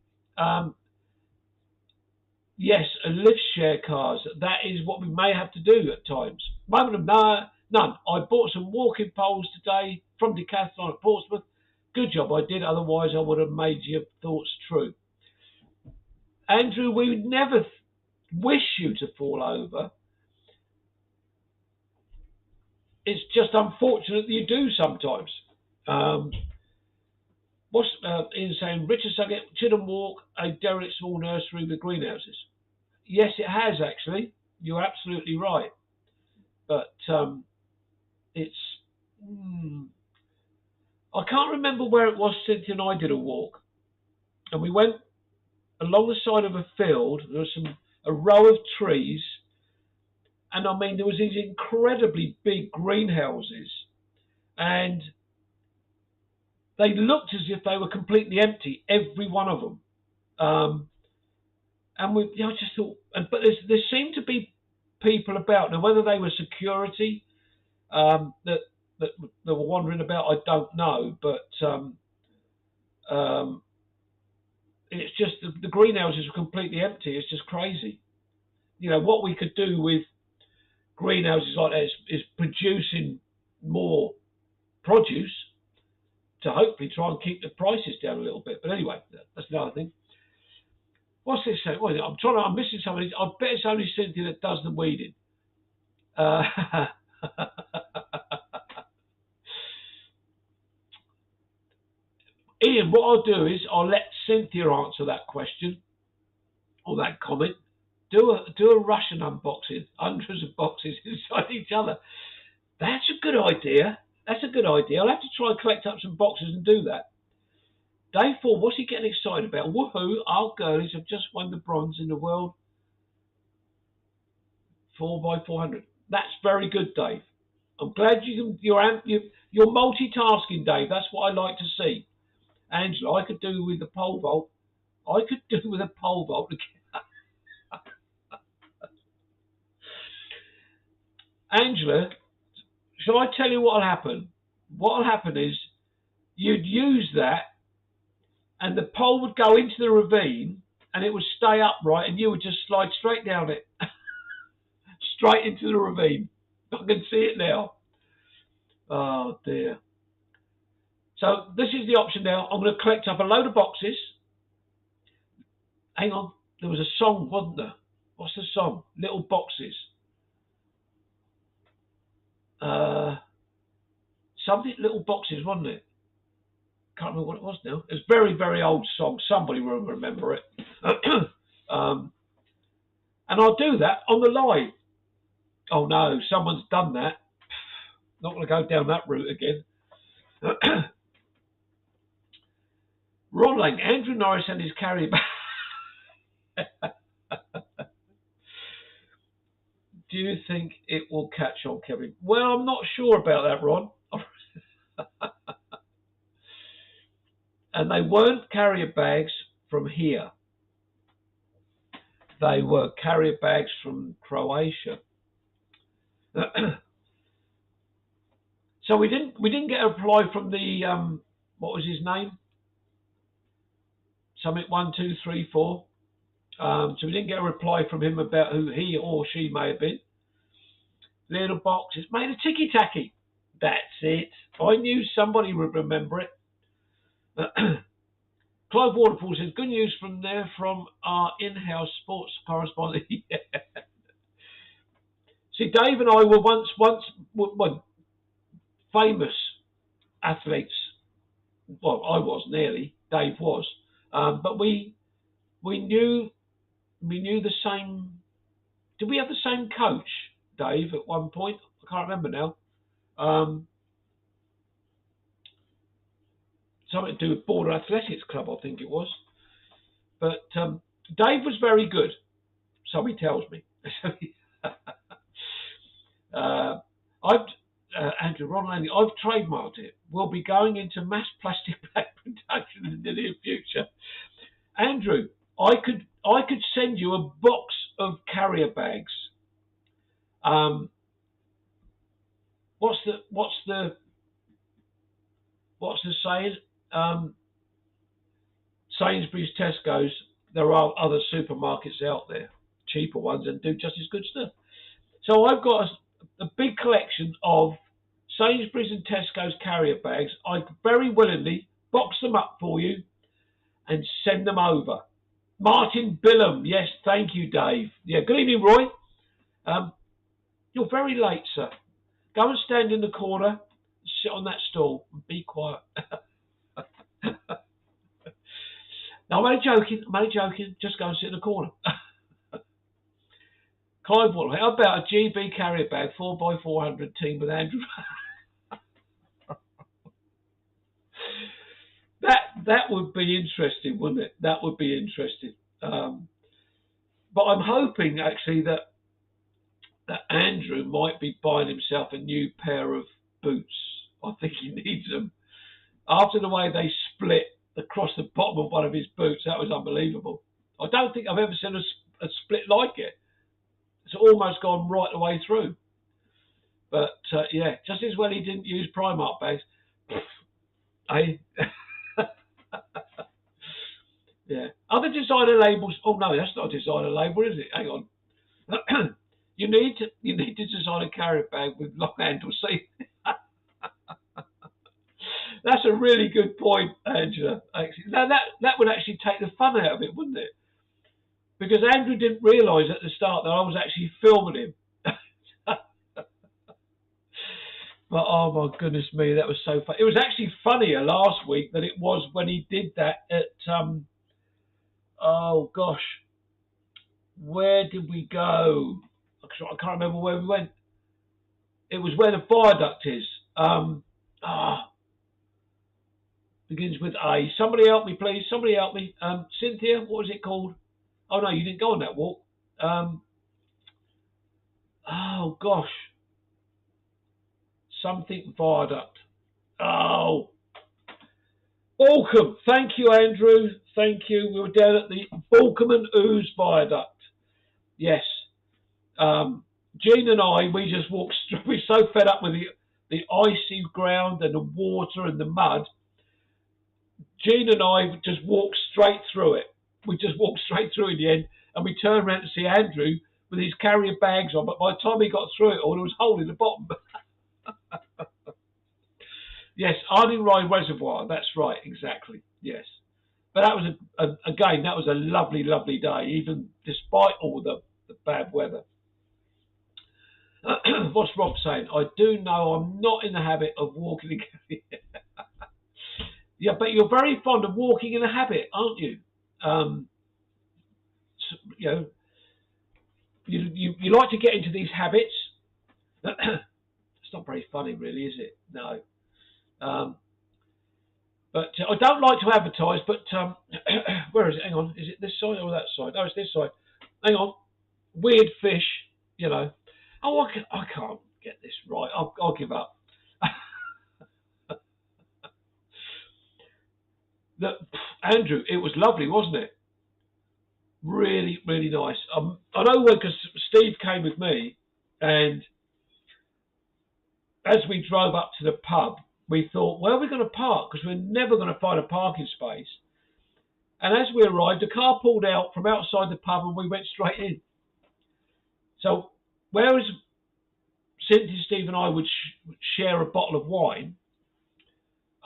Yes, and lift share cars. That is what we may have to do at times. Moment of none. I bought some walking poles today from Decathlon at Portsmouth. Good job I did, otherwise I would have made your thoughts true. Andrew, we would never wish you to fall over. It's just unfortunate that you do sometimes. What's Ian saying? Richard Suggett, Chidham Walk, a derelict small nursery with greenhouses. Yes, it has actually. You're absolutely right. But it's. I can't remember where it was. Cynthia and I did a walk, and we went along the side of a field. There was a row of trees, and I mean there was these incredibly big greenhouses, and they looked as if they were completely empty, every one of them. And I just thought, but there seemed to be people about now. Whether they were security that were wandering about, I don't know. But it's just the greenhouses were completely empty. It's just crazy. You know what we could do with greenhouses like that is producing more produce to hopefully try and keep the prices down a little bit. But anyway, that's another thing. What's this saying? I'm missing somebody. I bet it's only Cynthia that does the weeding. Ian, what I'll do is I'll let Cynthia answer that question or that comment. Do a Russian unboxing, hundreds of boxes inside each other. That's a good idea. I'll have to try and collect up some boxes and do that. Day 4, what's he getting excited about? Woohoo! Our girlies have just won the bronze in the world 4x400. That's very good, Dave. I'm glad you're multitasking, Dave. That's what I like to see. Angela, I could do with the pole vault. Angela, shall I tell you what'll happen? What'll happen is you'd use that, and the pole would go into the ravine, and it would stay upright, and you would just slide straight down it, straight into the ravine. I can see it now. Oh dear. So this is the option now. I'm going to collect up a load of boxes. Hang on. There was a song, wasn't there? What's the song? Little Boxes. Something Little Boxes, wasn't it? Can't remember what it was now. It's a very, very old song. Somebody will remember it. And I'll do that on the live. Oh no, someone's done that. Not going to go down that route again. Ron Lane, Andrew Norris and his carry bag. Do you think it will catch on, Kevin? Well, I'm not sure about that, Ron. And they weren't carrier bags from here. They were carrier bags from Croatia. So we didn't get a reply from the what was his name? Summit 1234. So we didn't get a reply from him about who he or she may have been. Little box. It's made of ticky tacky. That's it. I knew somebody would remember it. Clive Waterfall says, good news from our in-house sports correspondent. Yeah. See, Dave and I were once famous athletes. Well, I was nearly. Dave was, but we knew the same. Did we have the same coach, Dave, at one point? I can't remember now. Something to do with Border Athletics Club, I think it was. But Dave was very good, so he tells me. Andrew, Ron Langley, I've trademarked it. We'll be going into mass plastic bag production in the near future. Andrew, I could send you a box of carrier bags. What's the saying? Sainsbury's, Tesco's. There are other supermarkets out there, cheaper ones, and do just as good stuff. So I've got a big collection of Sainsbury's and Tesco's carrier bags. I very willingly box them up for you and send them over. Martin Billam, yes, thank you, Dave. Yeah, good evening, Roy. You're very late, sir. Go and stand in the corner, sit on that stool, and be quiet. No, I'm only joking. Just go and sit in the corner. Clive Waller, how about a GB carrier bag 4x400 team with Andrew? That would be interesting, wouldn't it? That would be interesting. But I'm hoping actually that Andrew might be buying himself a new pair of boots. I think he needs them. After the way they split across the bottom of one of his boots, that was unbelievable. I don't think I've ever seen a split like it. It's almost gone right the way through. But yeah, just as well he didn't use Primark bags. Eh? Yeah. Other designer labels. Oh no, that's not a designer label, is it? Hang on. You need to design a carrier bag with long handle seat. That's a really good point, Angela. Actually, now that would actually take the fun out of it, wouldn't it? Because Andrew didn't realise at the start that I was actually filming him. But oh my goodness me, that was so funny. It was actually funnier last week than it was when he did that at oh gosh, where did we go? I can't remember where we went. It was where the viaduct is. Begins with A. Somebody help me, please. Somebody help me. Cynthia, what was it called? Oh no, you didn't go on that walk. Oh gosh. Something viaduct. Oh. Balcombe. Thank you, Andrew. Thank you. We were down at the Balcombe and Ouse viaduct. Yes. Jean and I, we just walked. We're so fed up with the icy ground and the water and the mud. Jean and I just walked straight through it. We just walked straight through in the end, and we turned around to see Andrew with his carrier bags on. But by the time he got through it all, there was a hole in the bottom. Yes, Arding Rye Reservoir. That's right, exactly. Yes, but that was again that was a lovely, lovely day, even despite all the bad weather. What's Rob saying? I do know I'm not in the habit of walking again. Yeah, but you're very fond of walking in a habit, aren't you? You know, you like to get into these habits. It's not very funny, really, is it? No. But I don't like to advertise, but where is it? Hang on. Is it this side or that side? Oh, it's this side. Hang on. Weird fish, you know. Oh, I can't get this right. I'll give up. Andrew, it was lovely, wasn't it? Really, really nice. I know because Steve came with me, and as we drove up to the pub, we thought, where are we going to park? Because we're never going to find a parking space. And as we arrived, a car pulled out from outside the pub and we went straight in. So whereas Cynthia, Steve and I would share a bottle of wine,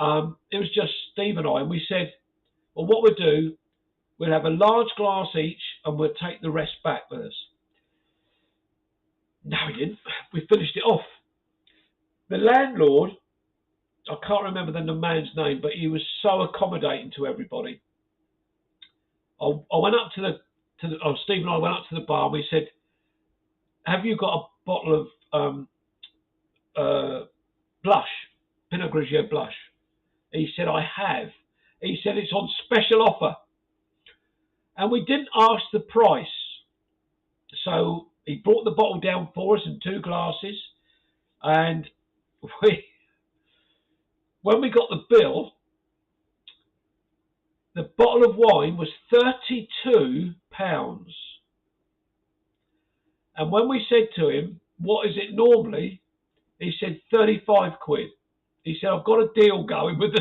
it was just Steve and I. And we said, well, what we'll do, we'll have a large glass each and we'll take the rest back with us. No, we didn't. We finished it off. The landlord, I can't remember the man's name, but he was so accommodating to everybody. I went up to Steve and I went up to the bar and we said, have you got a bottle of blush, Pinot Grigio blush? He said, I have. He said, it's on special offer. And we didn't ask the price. So he brought the bottle down for us in 2 glasses. And when we got the bill, the bottle of wine was £32. And when we said to him, what is it normally? He said 35 quid. He said, I've got a deal going with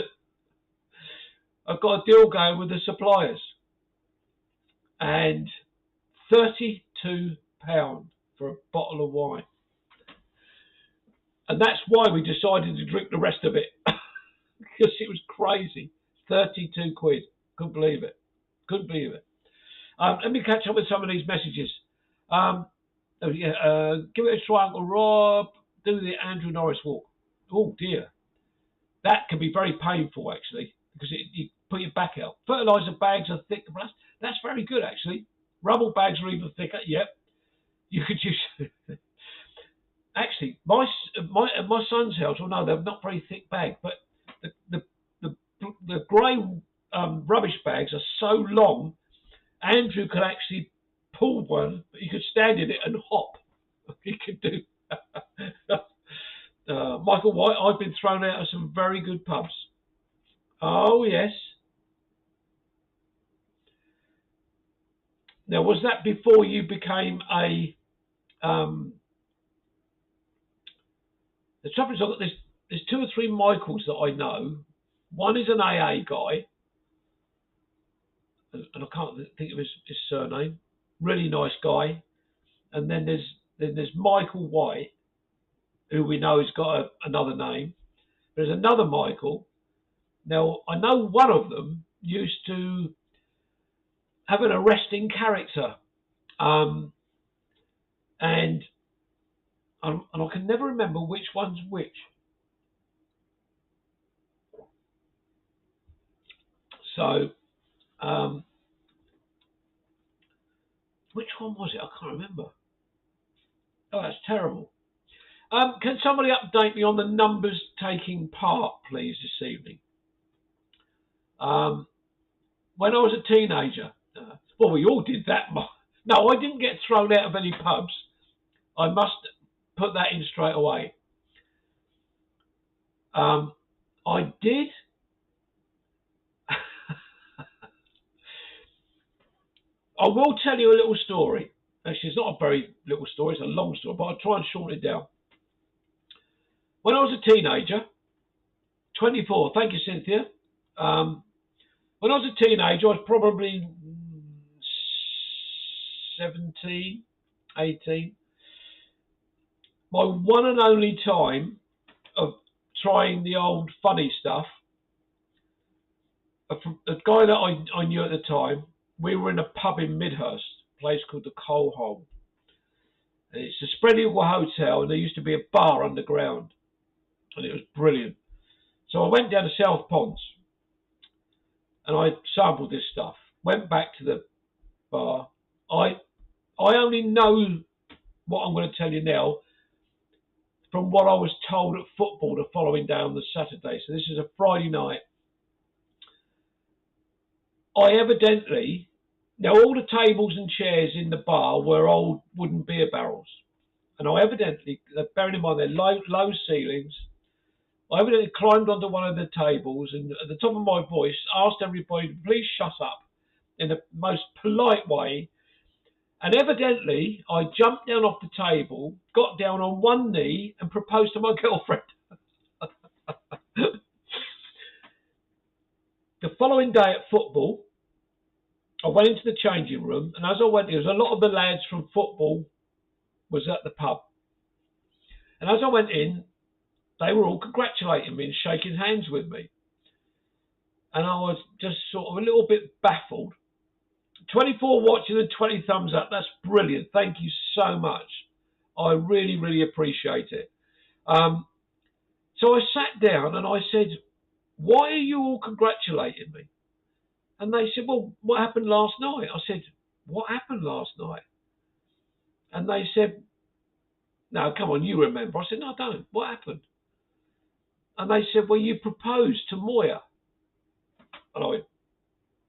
the suppliers. And £32 for a bottle of wine. And that's why we decided to drink the rest of it. Because it was crazy. 32 quid. Couldn't believe it. Couldn't believe it. Let me catch up with some of these messages. Give it a try, Uncle Rob. Do the Andrew Norris walk. Oh dear. That can be very painful actually, because you put your back out. Fertiliser bags are thick. That's very good actually. Rubble bags are even thicker. Yep. You could use. Actually, my son's house. Well, no, they're not very thick bags, but the grey rubbish bags are so long. Andrew could actually pull one, but he could stand in it and hop. He could do. Michael White, I've been thrown out of some very good pubs. Oh, yes. Now, was that before you became a... the trouble is, there's two or three Michaels that I know. One is an AA guy, and I can't think of his surname. Really nice guy. And then there's Michael White, who we know has got another name. There's another Michael. Now, I know one of them used to have an arresting character. And I can never remember which one's which. So, which one was it? I can't remember. Oh, that's terrible. Can somebody update me on the numbers taking part, please, this evening? When I was a teenager, well, we all did that. No, I didn't get thrown out of any pubs. I must put that in straight away. I did. I will tell you a little story. Actually, it's not a very little story. It's a long story, but I'll try and shorten it down. When I was a teenager, 24, thank you, Cynthia. When I was a teenager, I was probably 17, 18. My one and only time of trying the old funny stuff, the guy that I knew at the time, we were in a pub in Midhurst, a place called the Coal Hole. And it's a spread eagle hotel, and there used to be a bar underground, and it was brilliant. So I went down to South Ponds, and I sampled this stuff. Went back to the bar. I only know what I'm going to tell you now from what I was told at football the following day on the Saturday. So this is a Friday night. I evidently, now all the tables and chairs in the bar were old wooden beer barrels. And I evidently, bearing in mind they're low ceilings, I evidently climbed onto one of the tables and at the top of my voice asked everybody to please shut up in the most polite way. And evidently, I jumped down off the table, got down on one knee and proposed to my girlfriend. The following day at football, I went into the changing room, and as I went, there was a lot of the lads from football was at the pub. And as I went in, they were all congratulating me and shaking hands with me. And I was just sort of a little bit baffled. 24 watching and 20 thumbs up. That's brilliant. Thank you so much. I really, really appreciate it. So I sat down and I said, why are you all congratulating me? And they said, well, what happened last night? I said, what happened last night? And they said, no, come on, you remember. I said, no, I don't. What happened? And they said, well, you proposed to Moya. And I went,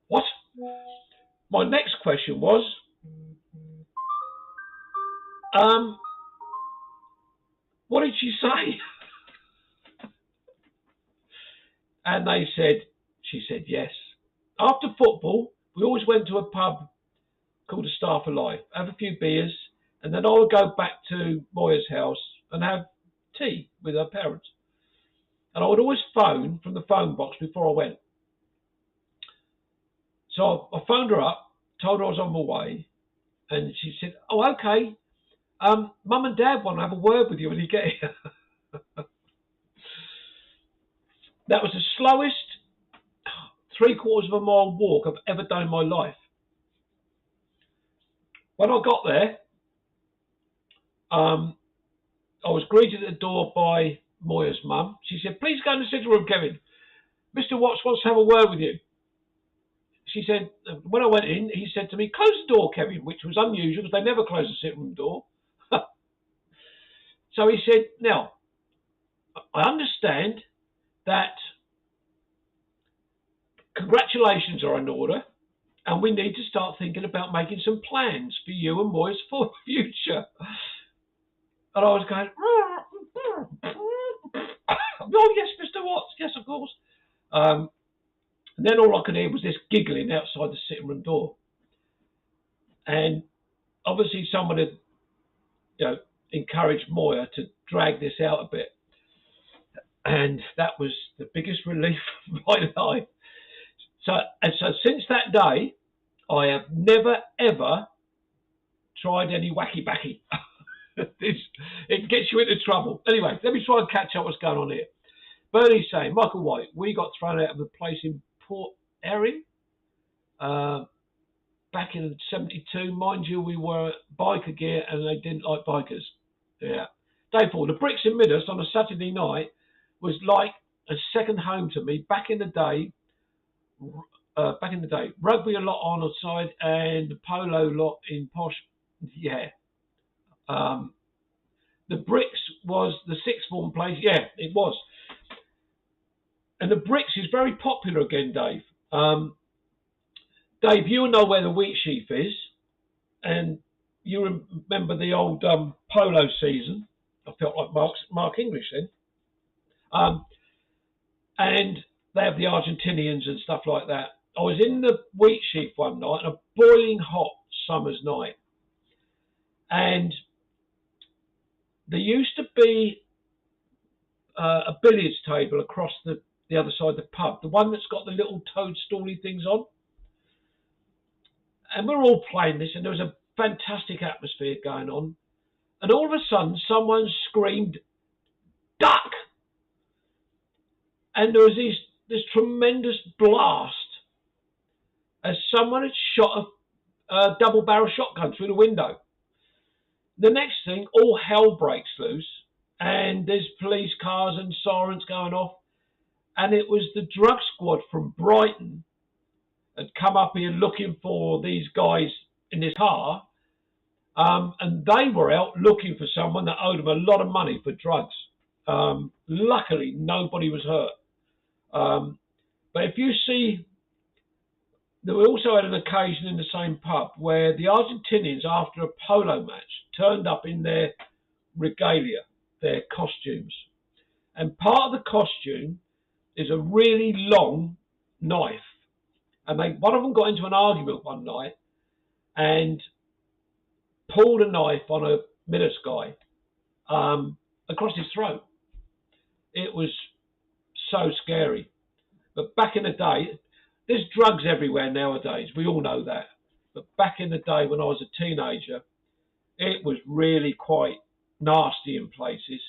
what? My next question was, what did she say? And she said yes. After football, we always went to a pub called the Staff Alive, have a few beers, and then I would go back to Moya's house and have tea with her parents. And I would always phone from the phone box before I went. So I phoned her up, told her I was on my way, and she said, "Oh, okay. Mum and Dad want to have a word with you when you get here." That was the slowest 3/4 of a mile walk I've ever done in my life. When I got there, I was greeted at the door by Moya's mum. She said, "Please go in the sitting room, Kevin. Mr. Watts wants to have a word with you." She said, when I went in, he said to me, "Close the door, Kevin," which was unusual because they never close the sitting room door. So he said, "Now, I understand that congratulations are in order, and we need to start thinking about making some plans for you and Moya's for future." And I was going, "Oh, yes, Mr. Watts, yes, of course." And then all I could hear was this giggling outside the sitting room door. And obviously someone had, encouraged Moya to drag this out a bit. And that was the biggest relief of my life. So since that day, I have never, ever tried any wacky-backy. It gets you into trouble. Anyway, let me try and catch up what's going on here. Bernie's saying, "Michael White, we got thrown out of a place in Port Erin back in '72. Mind you, we were biker gear and they didn't like bikers." Yeah. Dave Paul, the Bricks in Midhurst on a Saturday night was like a second home to me. Back in the day, rugby a lot on the side and the polo lot in posh. Yeah. The Bricks was the sixth form place. Yeah, it was. And the Bricks is very popular again, Dave. Dave, you know where the Wheat Sheaf is, and you remember the old polo season. I felt like Mark English then. And they have the Argentinians and stuff like that. I was in the Wheat Sheaf one night, on a boiling hot summer's night, and there used to be a billiards table across the other side of the pub, the one that's got the little toadstooly things on. And we're all playing this, and there was a fantastic atmosphere going on. And all of a sudden, someone screamed, "Duck!" And there was this tremendous blast as someone had shot a double-barrel shotgun through the window. The next thing, all hell breaks loose, and there's police cars and sirens going off. And it was the drug squad from Brighton had come up here looking for these guys in this car. And they were out looking for someone that owed them a lot of money for drugs. Luckily, nobody was hurt. But if you see, we also had an occasion in the same pub where the Argentinians, after a polo match, turned up in their regalia, their costumes. And part of the costume is a really long knife. And one of them got into an argument one night and pulled a knife on a Midhurst guy across his throat. It was so scary. But back in the day, there's drugs everywhere nowadays. We all know that. But back in the day when I was a teenager, it was really quite nasty in places.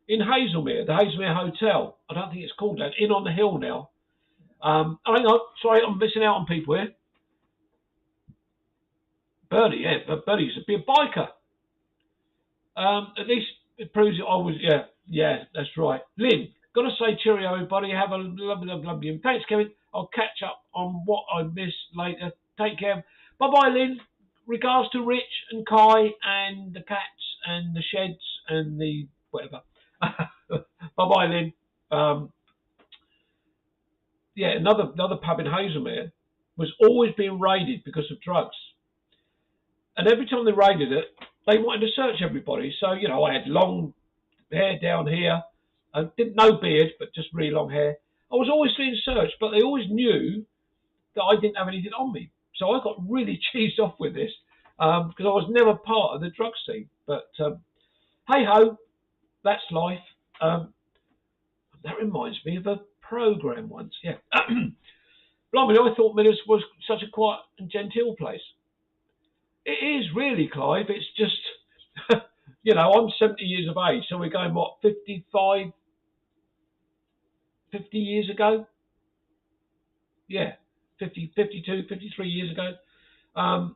In Hazelmere, the Hazelmere Hotel, I don't think it's called that, Inn on the Hill now. Hang on, sorry, I'm missing out on people here. Bernie, yeah, but Bernie used to be a biker. At least it proves that I was, yeah, that's right. Lynn, got to say cheerio, everybody. Have a lovely. Thanks, Kevin. I'll catch up on what I missed later. Take care. Bye-bye, Lynn. Regards to Rich and Kai and the cats and the sheds and the whatever. Bye-bye, Lynn. Yeah, another pub in Hazelmere was always being raided because of drugs. And every time they raided it, they wanted to search everybody. So, I had long hair down here, Didn't no beard, but just really long hair. I was always being searched, but they always knew that I didn't have anything on me. So I got really cheesed off with this because I was never part of the drug scene. But hey ho, that's life. That reminds me of a program once. Yeah, blimey, I thought Millers was such a quiet and genteel place. It is really, Clive. It's just, I'm 70 years of age, so we're going, what, 55, 50 years ago? Yeah, 50, 52, 53 years ago. Um,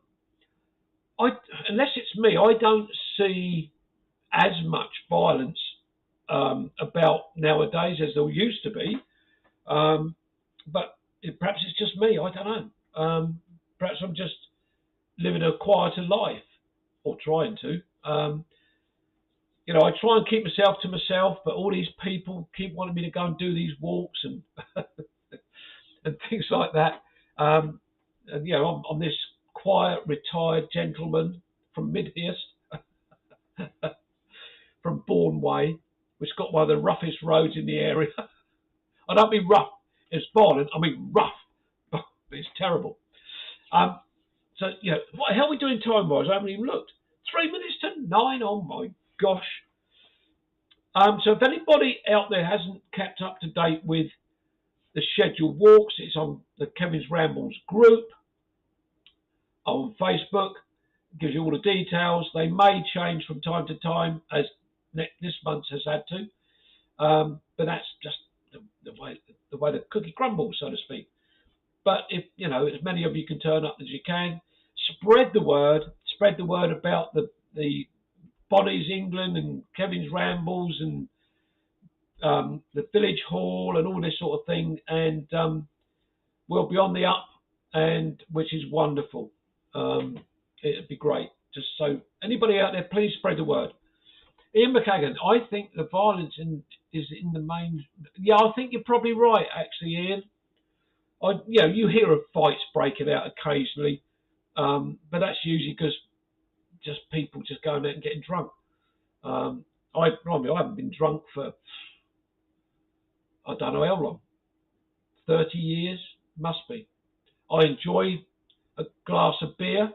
unless it's me, I don't see as much violence about nowadays as there used to be. But perhaps it's just me. I don't know. Perhaps I'm just living a quieter life, or trying to. I try and keep myself to myself, but all these people keep wanting me to go and do these walks and and things like that. And I'm this quiet, retired gentleman from Midhurst, from Bourne Way, which got one of the roughest roads in the area. I don't mean rough, it's violent. I mean rough, but it's terrible. So, what the hell are we doing time-wise? I haven't even looked. 3 minutes to 9, oh my gosh. So if anybody out there hasn't kept up to date with the scheduled walks, it's on the Kevin's Rambles group on Facebook. It gives you all the details. They may change from time to time, as this month has had to. But that's just the way the cookie crumbles, so to speak. But if, as many of you can turn up as you can, spread the word about the Bonnie's England and Kevin's Rambles and the Village Hall and all this sort of thing. And we'll be on the up, and which is wonderful. It'd be great. Just so anybody out there, please spread the word. Ian McCagan, I think the violence is in the main. Yeah, I think you're probably right, actually, Ian. You hear of fights breaking out occasionally, but that's usually because just people just going out and getting drunk. I haven't been drunk for I don't know how long. 30 years, must be. I enjoy a glass of beer.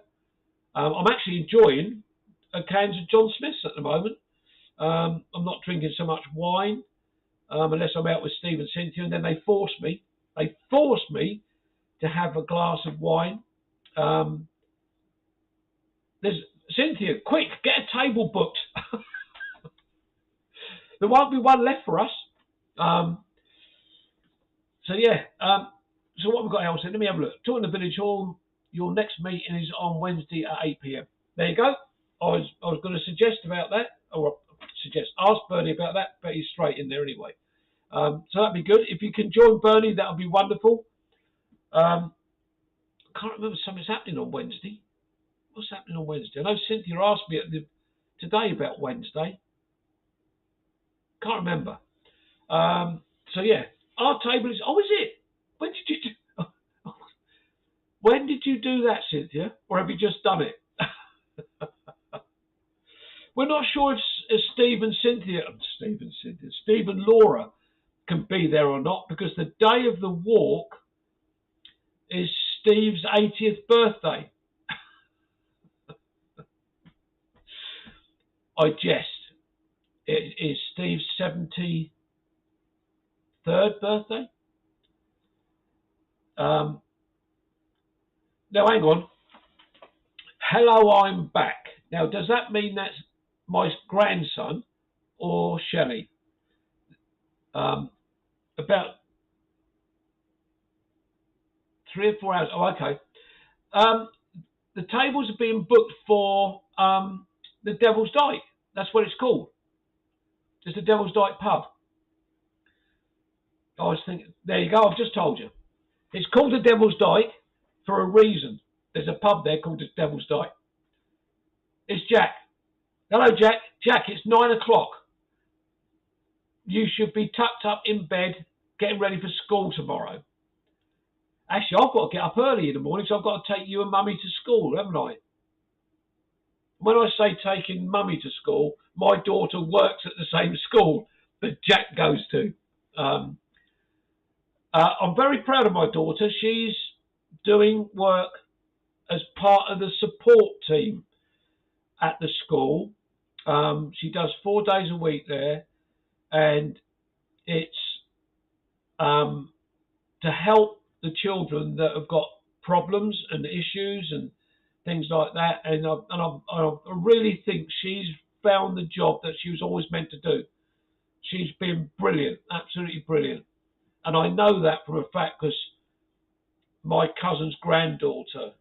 I'm actually enjoying a cans of John Smith's at the moment. I'm not drinking so much wine unless I'm out with Steve and Cynthia, and then they force me to have a glass of wine. There's Cynthia, quick, get a table booked. There won't be one left for us. So what we've got else? Let me have a look. Talking to Village Hall, your next meeting is on Wednesday at 8 p.m. There you go. I was going to suggest about that, or ask Bernie about that, but he's straight in there anyway. So that'd be good. If you can join Bernie, that would be wonderful. I can't remember something's happening on Wednesday. What's happening on Wednesday? I know Cynthia asked me today about Wednesday. Can't remember. Our table is. Oh, is it? When did you do that, Cynthia? Or have you just done it? We're not sure if Steve and Laura can be there or not, because the day of the walk is Steve's 80th birthday. I jest. It is Steve's 73rd birthday. Now, hang on. Hello, I'm back. Now, does that mean that's my grandson or Shelley? About 3 or 4 hours. Oh, okay. The tables are being booked for the Devil's Dyke. That's what it's called. It's the Devil's Dyke pub. I was thinking, there you go, I've just told you. It's called the Devil's Dyke for a reason. There's a pub there called the Devil's Dyke. It's Jack. Hello, Jack. Jack, it's 9 o'clock. You should be tucked up in bed, getting ready for school tomorrow. Actually, I've got to get up early in the morning, so I've got to take you and Mummy to school, haven't I? When I say taking Mummy to school, my daughter works at the same school. that Jack goes to. Um, I'm very proud of my daughter. She's doing work as part of the support team at the school. She does 4 days a week there, and it's um, to help the children that have got problems and issues and things like that. And I really think she's found the job that she was always meant to do. She's been brilliant, absolutely brilliant. And I know that for a fact because my cousin's granddaughter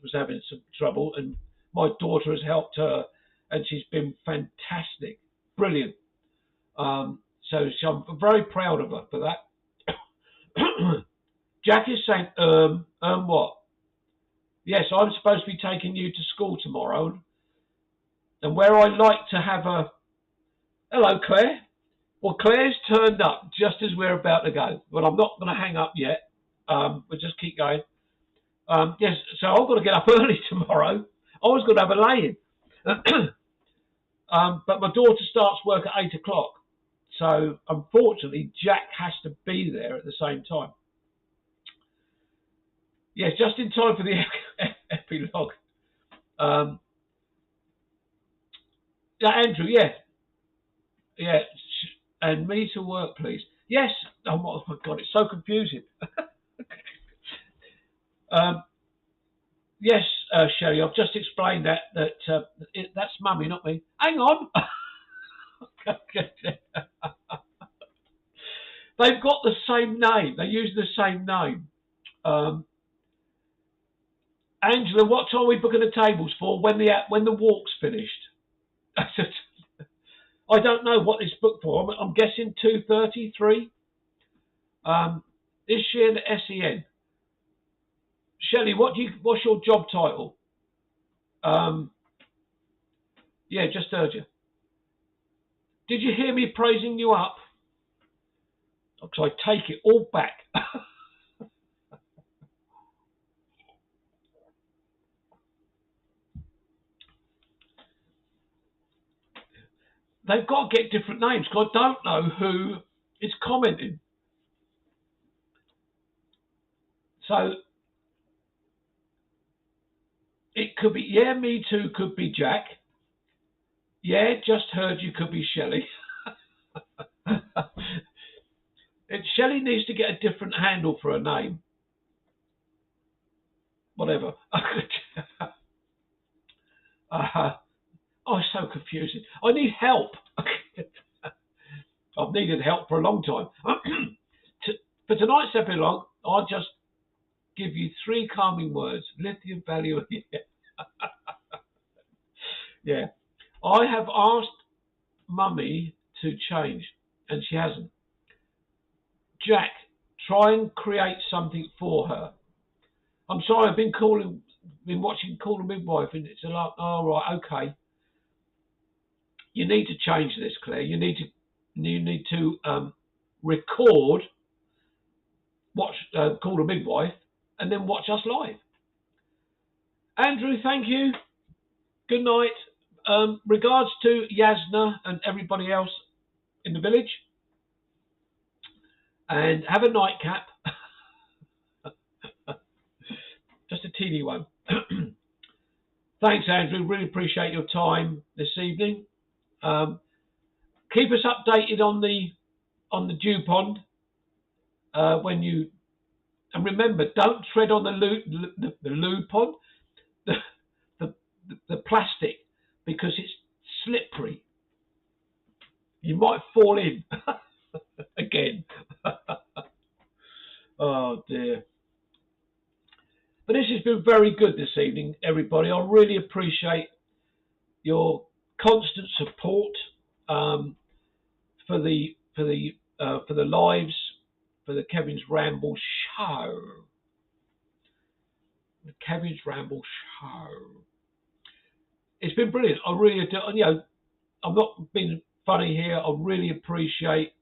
was having some trouble, and my daughter has helped her, and she's been fantastic, brilliant. So I'm very proud of her for that. Jack is saying, what? Yes, I'm supposed to be taking you to school tomorrow, and where I like to have a... Hello, Claire. Well, Claire's turned up just as we're about to go, but I'm not going to hang up yet. We'll just keep going. Yes, so I've got to get up early tomorrow. I was going to have a lay-in. But my daughter starts work at 8 o'clock. So, unfortunately, Jack has to be there at the same time. Yes, just in time for the epilogue. Yeah, Andrew, yeah. Yeah, and me to work, please. Yes. Oh my God, it's so confusing. Yes, Shelley, I've just explained that's Mummy, not me. Hang on. They've got the same name. They use the same name. Angela, what time are we booking the tables for when the walk's finished? I don't know what it's booked for. I'm guessing 2:30, 3. Is she an SEN? Shelley, what's your job title? Yeah, just heard you. Did you hear me praising you up? Because I take it all back. They've got to get different names because I don't know who is commenting. So it could be, yeah, me too, could be Jack. Yeah, just heard you, could be Shelley. Shelley needs to get a different handle for her name. Whatever. Oh, it's so confusing. I need help. I've needed help for a long time. For tonight's epilogue, I'll just give you 3 calming words. Lithium value. Yeah. I have asked Mummy to change, and she hasn't. Jack, try and create something for her. I'm sorry, I've been watching Call the Midwife, and it's like, oh, right, okay. You need to change this, Claire. You need to record, watch Call the Midwife, and then watch us live. Andrew, thank you. Good night. Regards to Yasna and everybody else in the village. And have a nightcap. Just a teeny one. Thanks, Andrew. Really appreciate your time this evening. Keep us updated on the dew pond and remember, don't tread on the loo pond, the plastic, because it's slippery. You might fall in again. Oh dear. But this has been very good this evening, everybody. I really appreciate your constant support for the lives, for the Kevin's Ramble show. The Kevin's Ramble show. It's been brilliant. I really do. I'm not being funny here. I really appreciate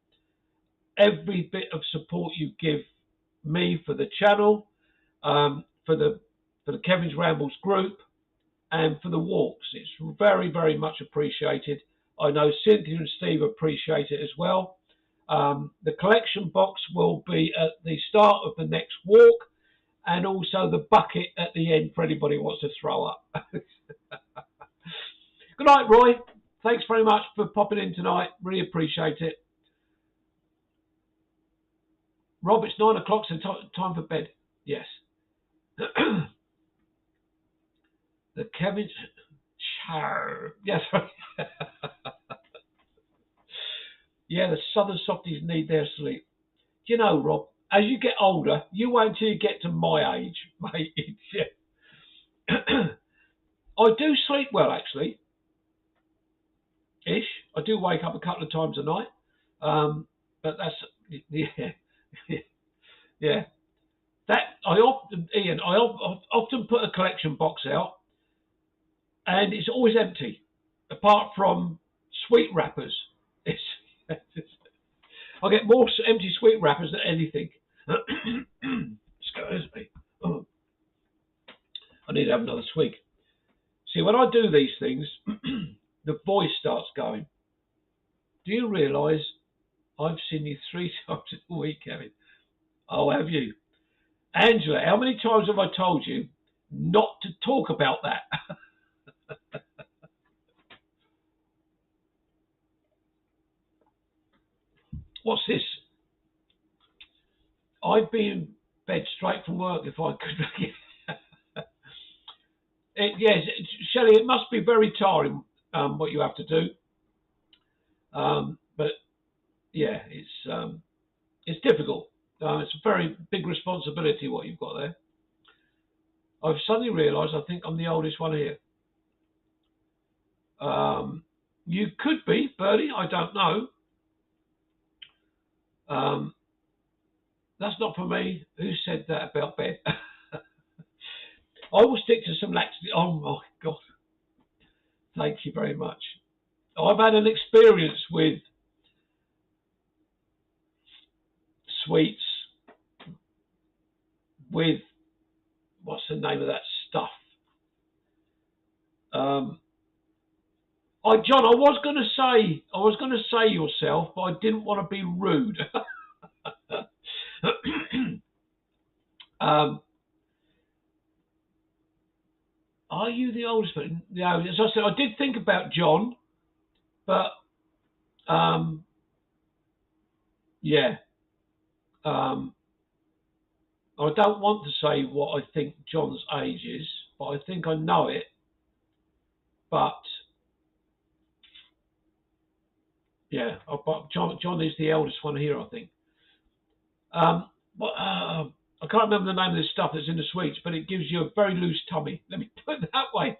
every bit of support you give me for the channel, for the Kevin's Rambles group, and for the walks. It's very, very much appreciated. I know Cynthia and Steve appreciate it as well. The collection box will be at the start of the next walk, and also the bucket at the end for anybody who wants to throw up. Good night, Roy. Thanks very much for popping in tonight. Really appreciate it. Rob, it's 9 o'clock, so time for bed. Yes. The Kevin Show. Yes. Yeah, the southern softies need their sleep. You know, Rob, as you get older, you wait till you get to my age, mate. I do sleep well, actually. Ish. I do wake up a couple of times a night. But that's, yeah. Yeah. That, Ian, I often put a collection box out, and it's always empty, apart from sweet wrappers. I get more empty sweet wrappers than anything. Excuse me. Oh, I need to have another swig. See, when I do these things, the voice starts going. Do you realise I've seen you 3 times a week, Kevin? Oh, have you? Angela, how many times have I told you not to talk about that? What's this? I'd be in bed straight from work if I could. Yes, Shelley, it must be very tiring what you have to do. But yeah, it's difficult. It's a very big responsibility what you've got there. I've suddenly realised I think I'm the oldest one here. You could be, Bertie. I don't know. That's not for me. Who said that about bed? I will stick to some laxity. Oh my God. Thank you very much. I've had an experience with sweets, with, what's the name of that stuff? John, I was going to say yourself, but I didn't want to be rude. Are you the oldest one? No, as I said, I did think about John, but yeah. I don't want to say what I think John's age is, but I think I know it. But yeah, but John is the eldest one here, I think. I can't remember the name of this stuff that's in the sweets, but it gives you a very loose tummy. Let me put it that way.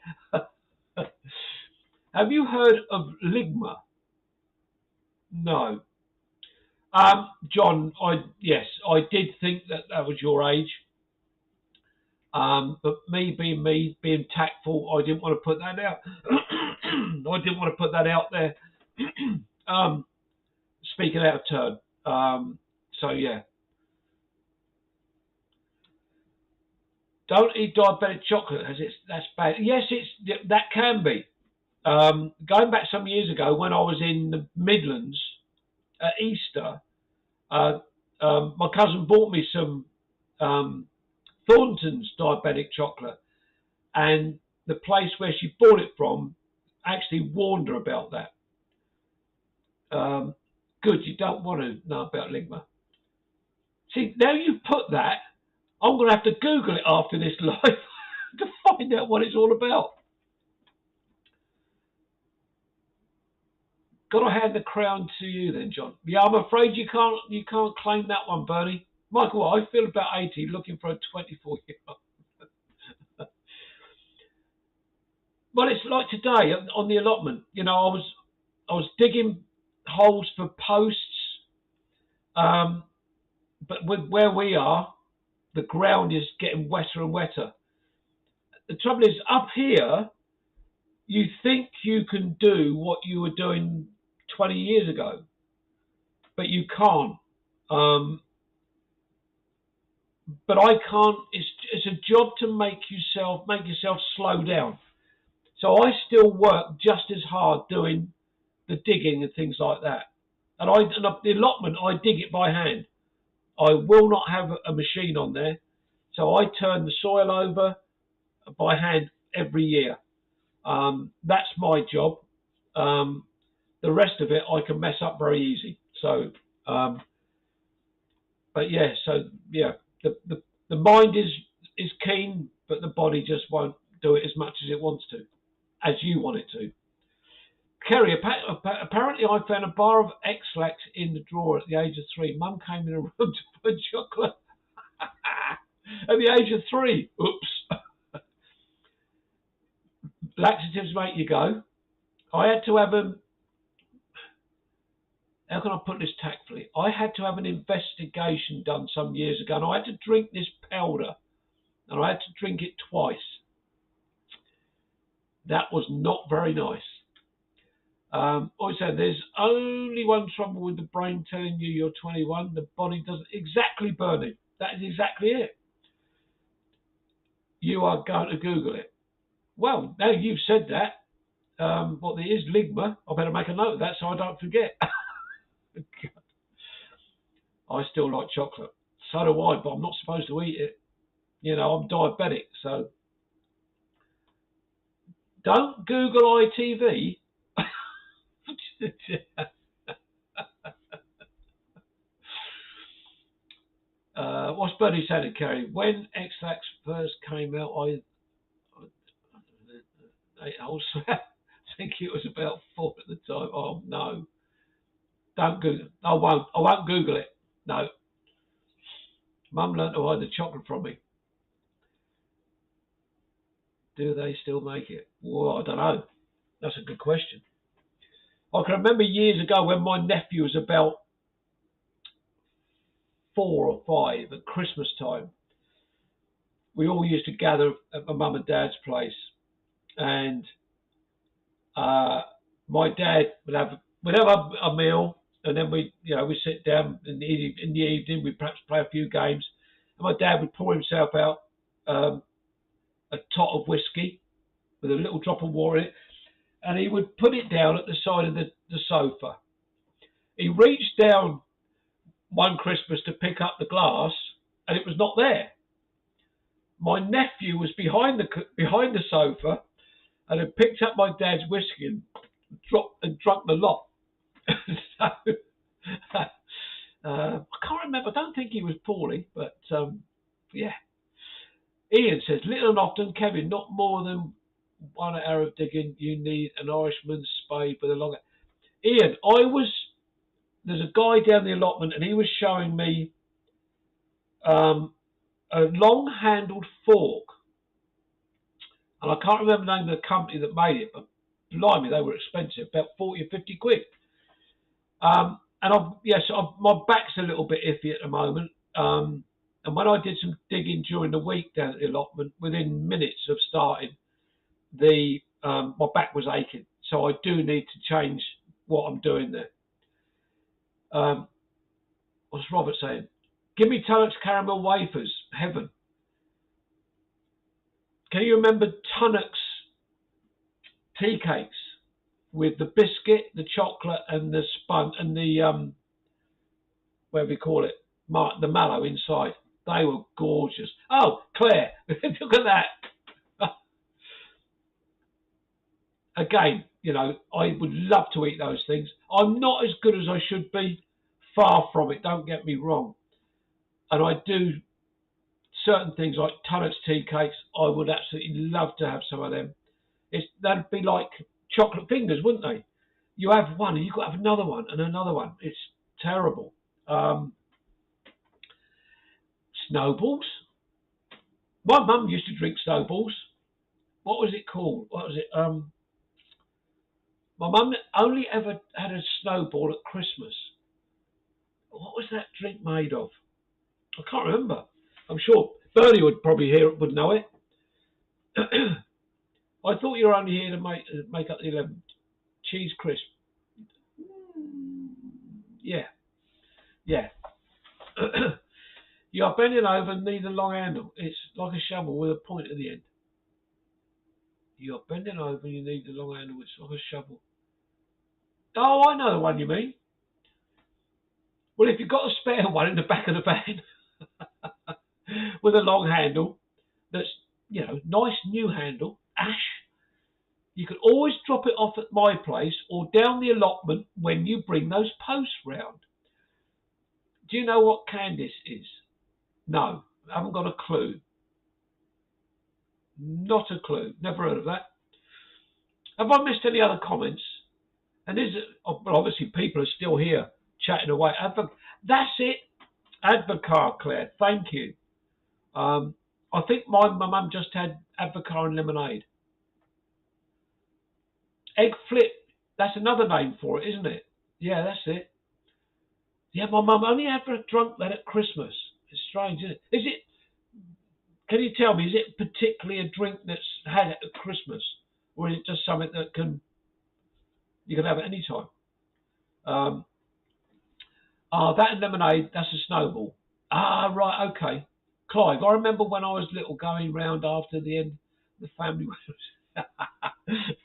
Have you heard of Ligma? No. John, yes, I did think that was your age. But me, being tactful, I didn't want to put that out. I didn't want to put that out there. Speaking out of turn. So yeah. Don't eat diabetic chocolate, that's bad. Yes, that can be. Going back some years ago when I was in the Midlands at Easter, my cousin bought me some Thornton's diabetic chocolate, and the place where she bought it from actually warned her about that. Good, you don't want to know about Ligma. See, now you've put that, I'm going to have to Google it after this live to find out what it's all about. Got to hand the crown to you then, John. Yeah, I'm afraid you can't claim that one, Bernie. Michael, I feel about 80 looking for a 24-year-old. Well, it's like today on the allotment. You know, I was digging holes for posts, but with where we are, the ground is getting wetter and wetter. The trouble is, up here, you think you can do what you were doing 20 years ago, but you can't. But I can't. It's a job to make yourself slow down. So I still work just as hard doing the digging and things like that. the allotment, I dig it by hand. I will not have a machine on there, so I turn the soil over by hand every year. That's my job. The rest of it I can mess up very easy. So, but yeah, the mind is keen, but the body just won't do it as much as it wants to, as you want it to. Kerry, apparently I found a bar of X-Lax in the drawer at the age of 3. Mum came in a room to put chocolate at the age of 3. Oops. Laxatives make you go. I had to have a... How can I put this tactfully? I had to have an investigation done some years ago, and I had to drink this powder, and I had to drink it twice. That was not very nice. I said there's only one trouble with the brain telling you you're 21. The body doesn't exactly, Bernie. That is exactly it. You are going to Google it. Well, now you've said that. What there is ligma. I better make a note of that so I don't forget. I still like chocolate. So do I, but I'm not supposed to eat it. You know, I'm diabetic, so don't Google ITV. What's Bernie saying, Kerry? When X-Lax first came out, I also think it was about 4 at the time. Oh no! Don't Google. I won't Google it. No. Mum learnt to hide the chocolate from me. Do they still make it? Well, I don't know. That's a good question. I can remember years ago when my nephew was about 4 or 5 at Christmas time. We all used to gather at my mum and dad's place, and my dad would have a meal, and then we sit down in the evening. We'd perhaps play a few games, and my dad would pour himself out a tot of whiskey with a little drop of water in it, and he would put it down at the side of the sofa. He reached down one Christmas to pick up the glass, and it was not there. My nephew was behind the sofa and had picked up my dad's whiskey and drunk the lot. So, I can't remember. I don't think he was poorly, but yeah. Ian says, little and often, Kevin, not more than 1 hour of digging. You need an Irishman's spade with a longer. Ian, there's a guy down the allotment, and he was showing me a long-handled fork, and I can't remember the name of the company that made it, but blimey, they were expensive, about 40 or 50 quid. And my back's a little bit iffy at the moment. And when I did some digging during the week down at the allotment, within minutes of starting, my back was aching. So I do need to change what I'm doing there. What's Robert saying? Give me Tunnock's caramel wafers. Heaven. Can you remember Tunnock's tea cakes with the biscuit, the chocolate, and the spun and the whatever we call it, the mallow inside? They were gorgeous. Oh, Claire, look at that. Again, I would love to eat those things. I'm not as good as I should be. Far from it, don't get me wrong. And I do certain things like Tunnock's tea cakes. I would absolutely love to have some of them. That'd be like chocolate fingers, wouldn't they? You have one and you've got to have another one and another one. It's terrible. Snowballs. My mum used to drink snowballs. What was it called? What was it? My mum only ever had a snowball at Christmas. What was that drink made of? I can't remember. I'm sure Bernie would probably would know it. I thought you were only here to make up the 11. Cheese crisp. Yeah. You are bending over and need a long handle. It's like a shovel with a point at the end. You are bending over and you need a long handle. It's like a shovel. Oh, I know the one you mean. Well, if you've got a spare one in the back of the van with a long handle, that's, nice new handle, ash, you can always drop it off at my place or down the allotment when you bring those posts round. Do you know what Candice is? No, I haven't got a clue. Not a clue. Never heard of that. Have I missed any other comments? And obviously people are still here chatting away. That's it. Advocar, Claire. Thank you. I think my mum just had Advocar and lemonade. Egg flip. That's another name for it, isn't it? Yeah, that's it. Yeah, my mum only ever drunk that at Christmas. It's strange, isn't it? Can you tell me, is it particularly a drink that's had at Christmas? Or is it just something that you can have at any time? That and lemonade, that's a snowball. Right, okay. Clive, I remember when I was little going round after the end, the family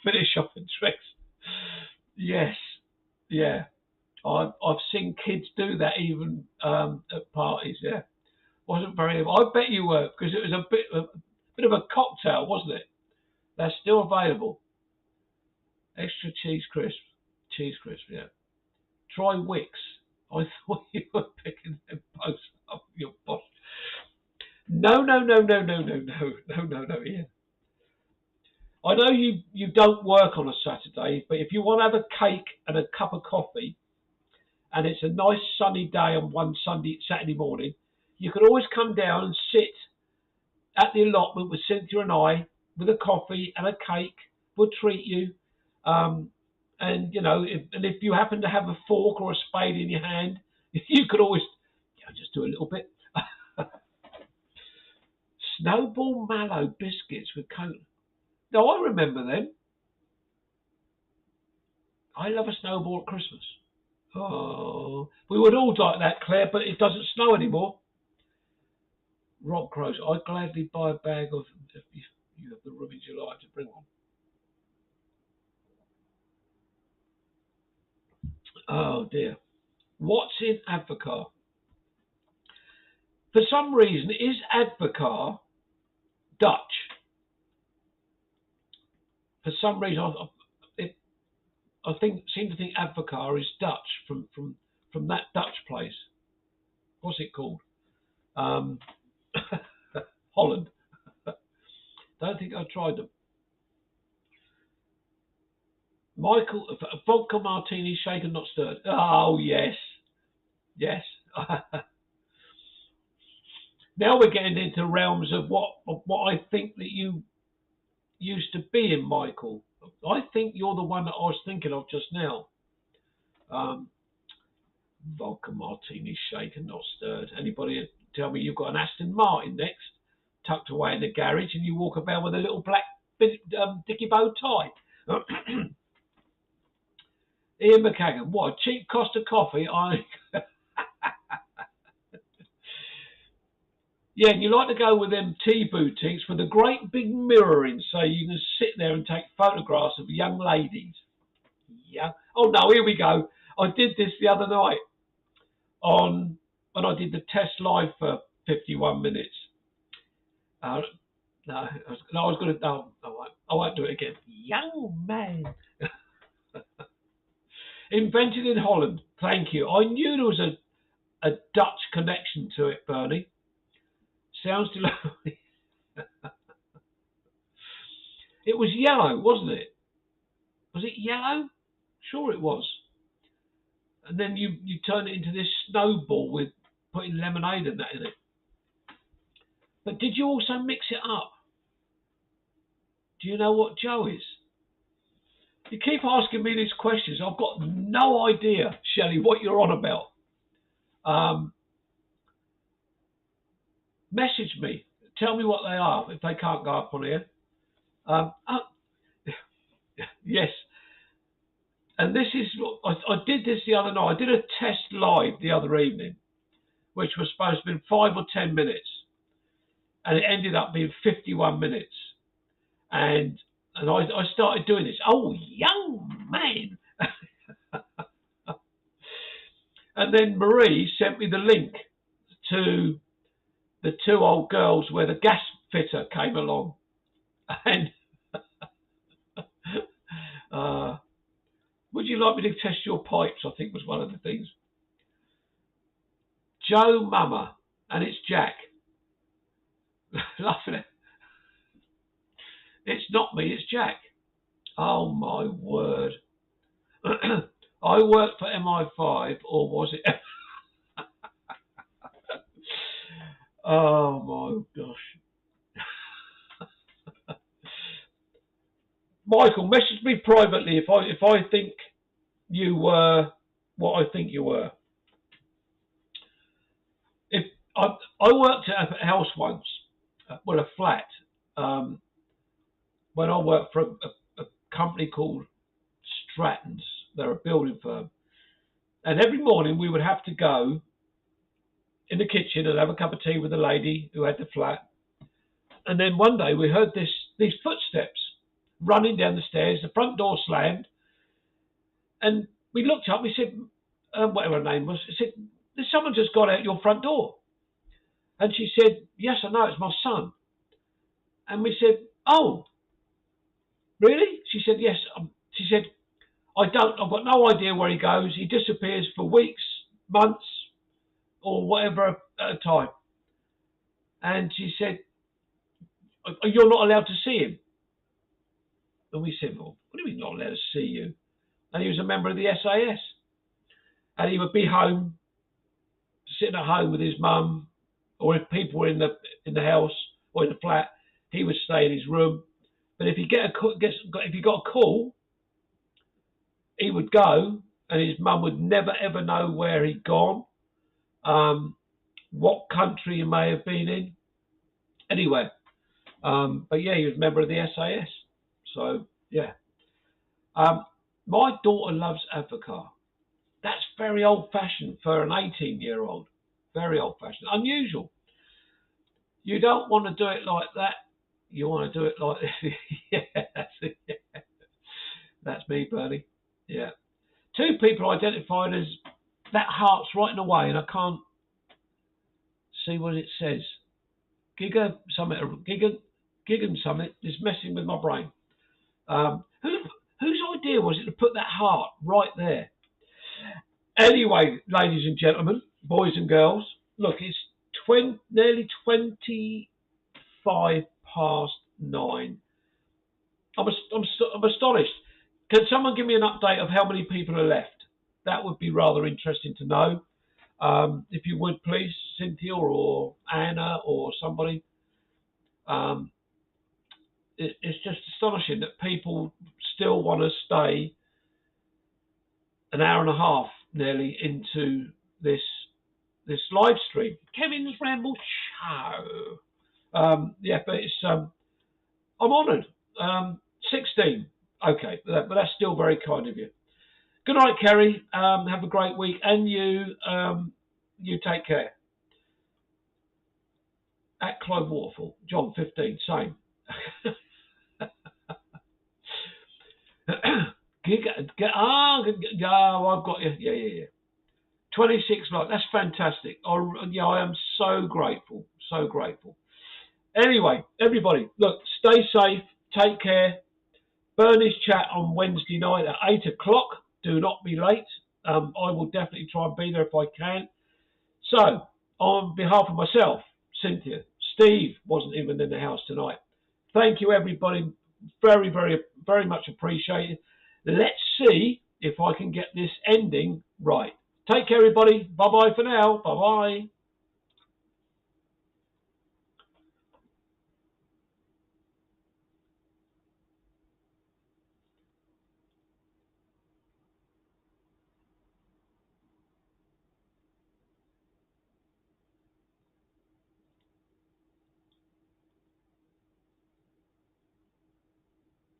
finish off in tricks. Yes, yeah. I've seen kids do that even at parties. Yeah, wasn't very. I bet you were, because it was a bit of a cocktail, wasn't it? That's still available. Extra cheese crisp, yeah. Try Wicks. I thought you were picking them both up your boss. No, yeah. I know you don't work on a Saturday, but if you want to have a cake and a cup of coffee, and it's a nice sunny day on one Saturday morning, you can always come down and sit at the allotment with Cynthia and I with a coffee and a cake. We'll treat you. And if you happen to have a fork or a spade in your hand, you could always just do a little bit. Snowball mallow biscuits with coke. No, I remember them. I love a snowball at Christmas. Oh, we would all like that, Claire, but it doesn't snow anymore. Rob Crows, I'd gladly buy a bag of, if you have the room in July to bring one. Oh dear. What's in Advocar? For some reason, is Advocar Dutch? For some reason, I seem to think Advocar is Dutch from that Dutch place. What's it called? Holland. Don't think I've tried them. Michael, vodka martini, shaken not stirred. Oh yes. Now we're getting into realms of what I think that you used to be in, Michael. I think you're the one that I was thinking of just now. Vodka martini, shaken not stirred. Anybody tell me you've got an Aston Martin next, tucked away in the garage, and you walk about with a little black dicky bow tie? Ian McCagan, what a cheap cost of coffee. Yeah, and you like to go with them tea boutiques with a great big mirror in, so you can sit there and take photographs of young ladies. Yeah. Oh no, here we go. I did this the other night when I did the test live for 51 minutes. No, I was going to. No, I won't do it again. Young man. Invented in Holland. Thank you. I knew there was a Dutch connection to it, Bernie. Sounds delightful. It was yellow, wasn't it? Was it yellow? Sure it was. And then you turn it into this snowball with putting lemonade and that in it. But did you also mix it up? Do you know what Joe is? You keep asking me these questions. I've got no idea, Shelley, what you're on about. Message me. Tell me what they are if they can't go up on here. Yes. And this is, I did this the other night. I did a test live the other evening, which was supposed to be 5 or 10 minutes. And it ended up being 51 minutes. And I started doing this. Oh, young man. And then Marie sent me the link to the two old girls where the gas fitter came along. And would you like me to test your pipes? I think was one of the things. Joe Mama, and it's Jack. Laughing at. It's not me, it's Jack. Oh my word. I worked for MI5, or was it? Oh my gosh. Michael, message me privately if I think you were what I think you were. If I worked at a house once, well, a flat, when I worked for a company called Stratton's. They're a building firm, and every morning we would have to go in the kitchen and have a cup of tea with the lady who had the flat. And then one day we heard these footsteps running down the stairs. The front door slammed, and we looked up. We said, whatever her name was, I said, "There's someone just got out your front door." And she said, "Yes, I know, it's my son." And we said, "Oh, really?" She said, "Yes." She said, I've got no idea where he goes. He disappears for weeks, months, or whatever at a time." And she said, "You're not allowed to see him." And we said, "Well, what do you mean not allowed to see you?" And he was a member of the SAS. And he would be home, sitting at home with his mum, or if people were in the house or in the flat, he would stay in his room. But if he if he got a call, he would go, and his mum would never ever know where he'd gone, what country he may have been in, anywhere. But yeah, he was a member of the SAS. So yeah. My daughter loves Avocar. That's very old-fashioned for an 18-year-old. Very old-fashioned. Unusual. You don't want to do it like that. You want to do it like this. Yeah, that's it. Yeah. That's me, Bernie. Yeah. Two people identified as that heart's writing away, and I can't see what it says. Giga Summit is messing with my brain. Whose idea was it to put that heart right there? Anyway, ladies and gentlemen, boys and girls, look, it's nearly 25 past 9. I'm astonished. Can someone give me an update of how many people are left? That would be rather interesting to know. If you would, please, Cynthia or Anna or somebody. It's just astonishing that people still want to stay an hour and a half nearly into this live stream. Kevin's Ramble Show. Yeah, but it's I'm honoured. 16. Okay, but that's still very kind of you. Good night, Kerry. Have a great week, and you take care. At Clyde Waterfall, John 15, same. I've got you. Yeah. 26 likes. That's fantastic. I am so grateful. So grateful. Anyway, everybody, look, stay safe. Take care. Bernie's chat on Wednesday night at 8 o'clock. Do not be late. I will definitely try and be there if I can. So, on behalf of myself, Cynthia, Steve wasn't even in the house tonight. Thank you, everybody. Very, very, very much appreciated. Let's see if I can get this ending right. Take care, everybody. Bye-bye for now. Bye-bye.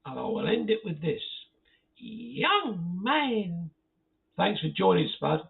And I will end it with this. Young man. Thanks for joining, Spud.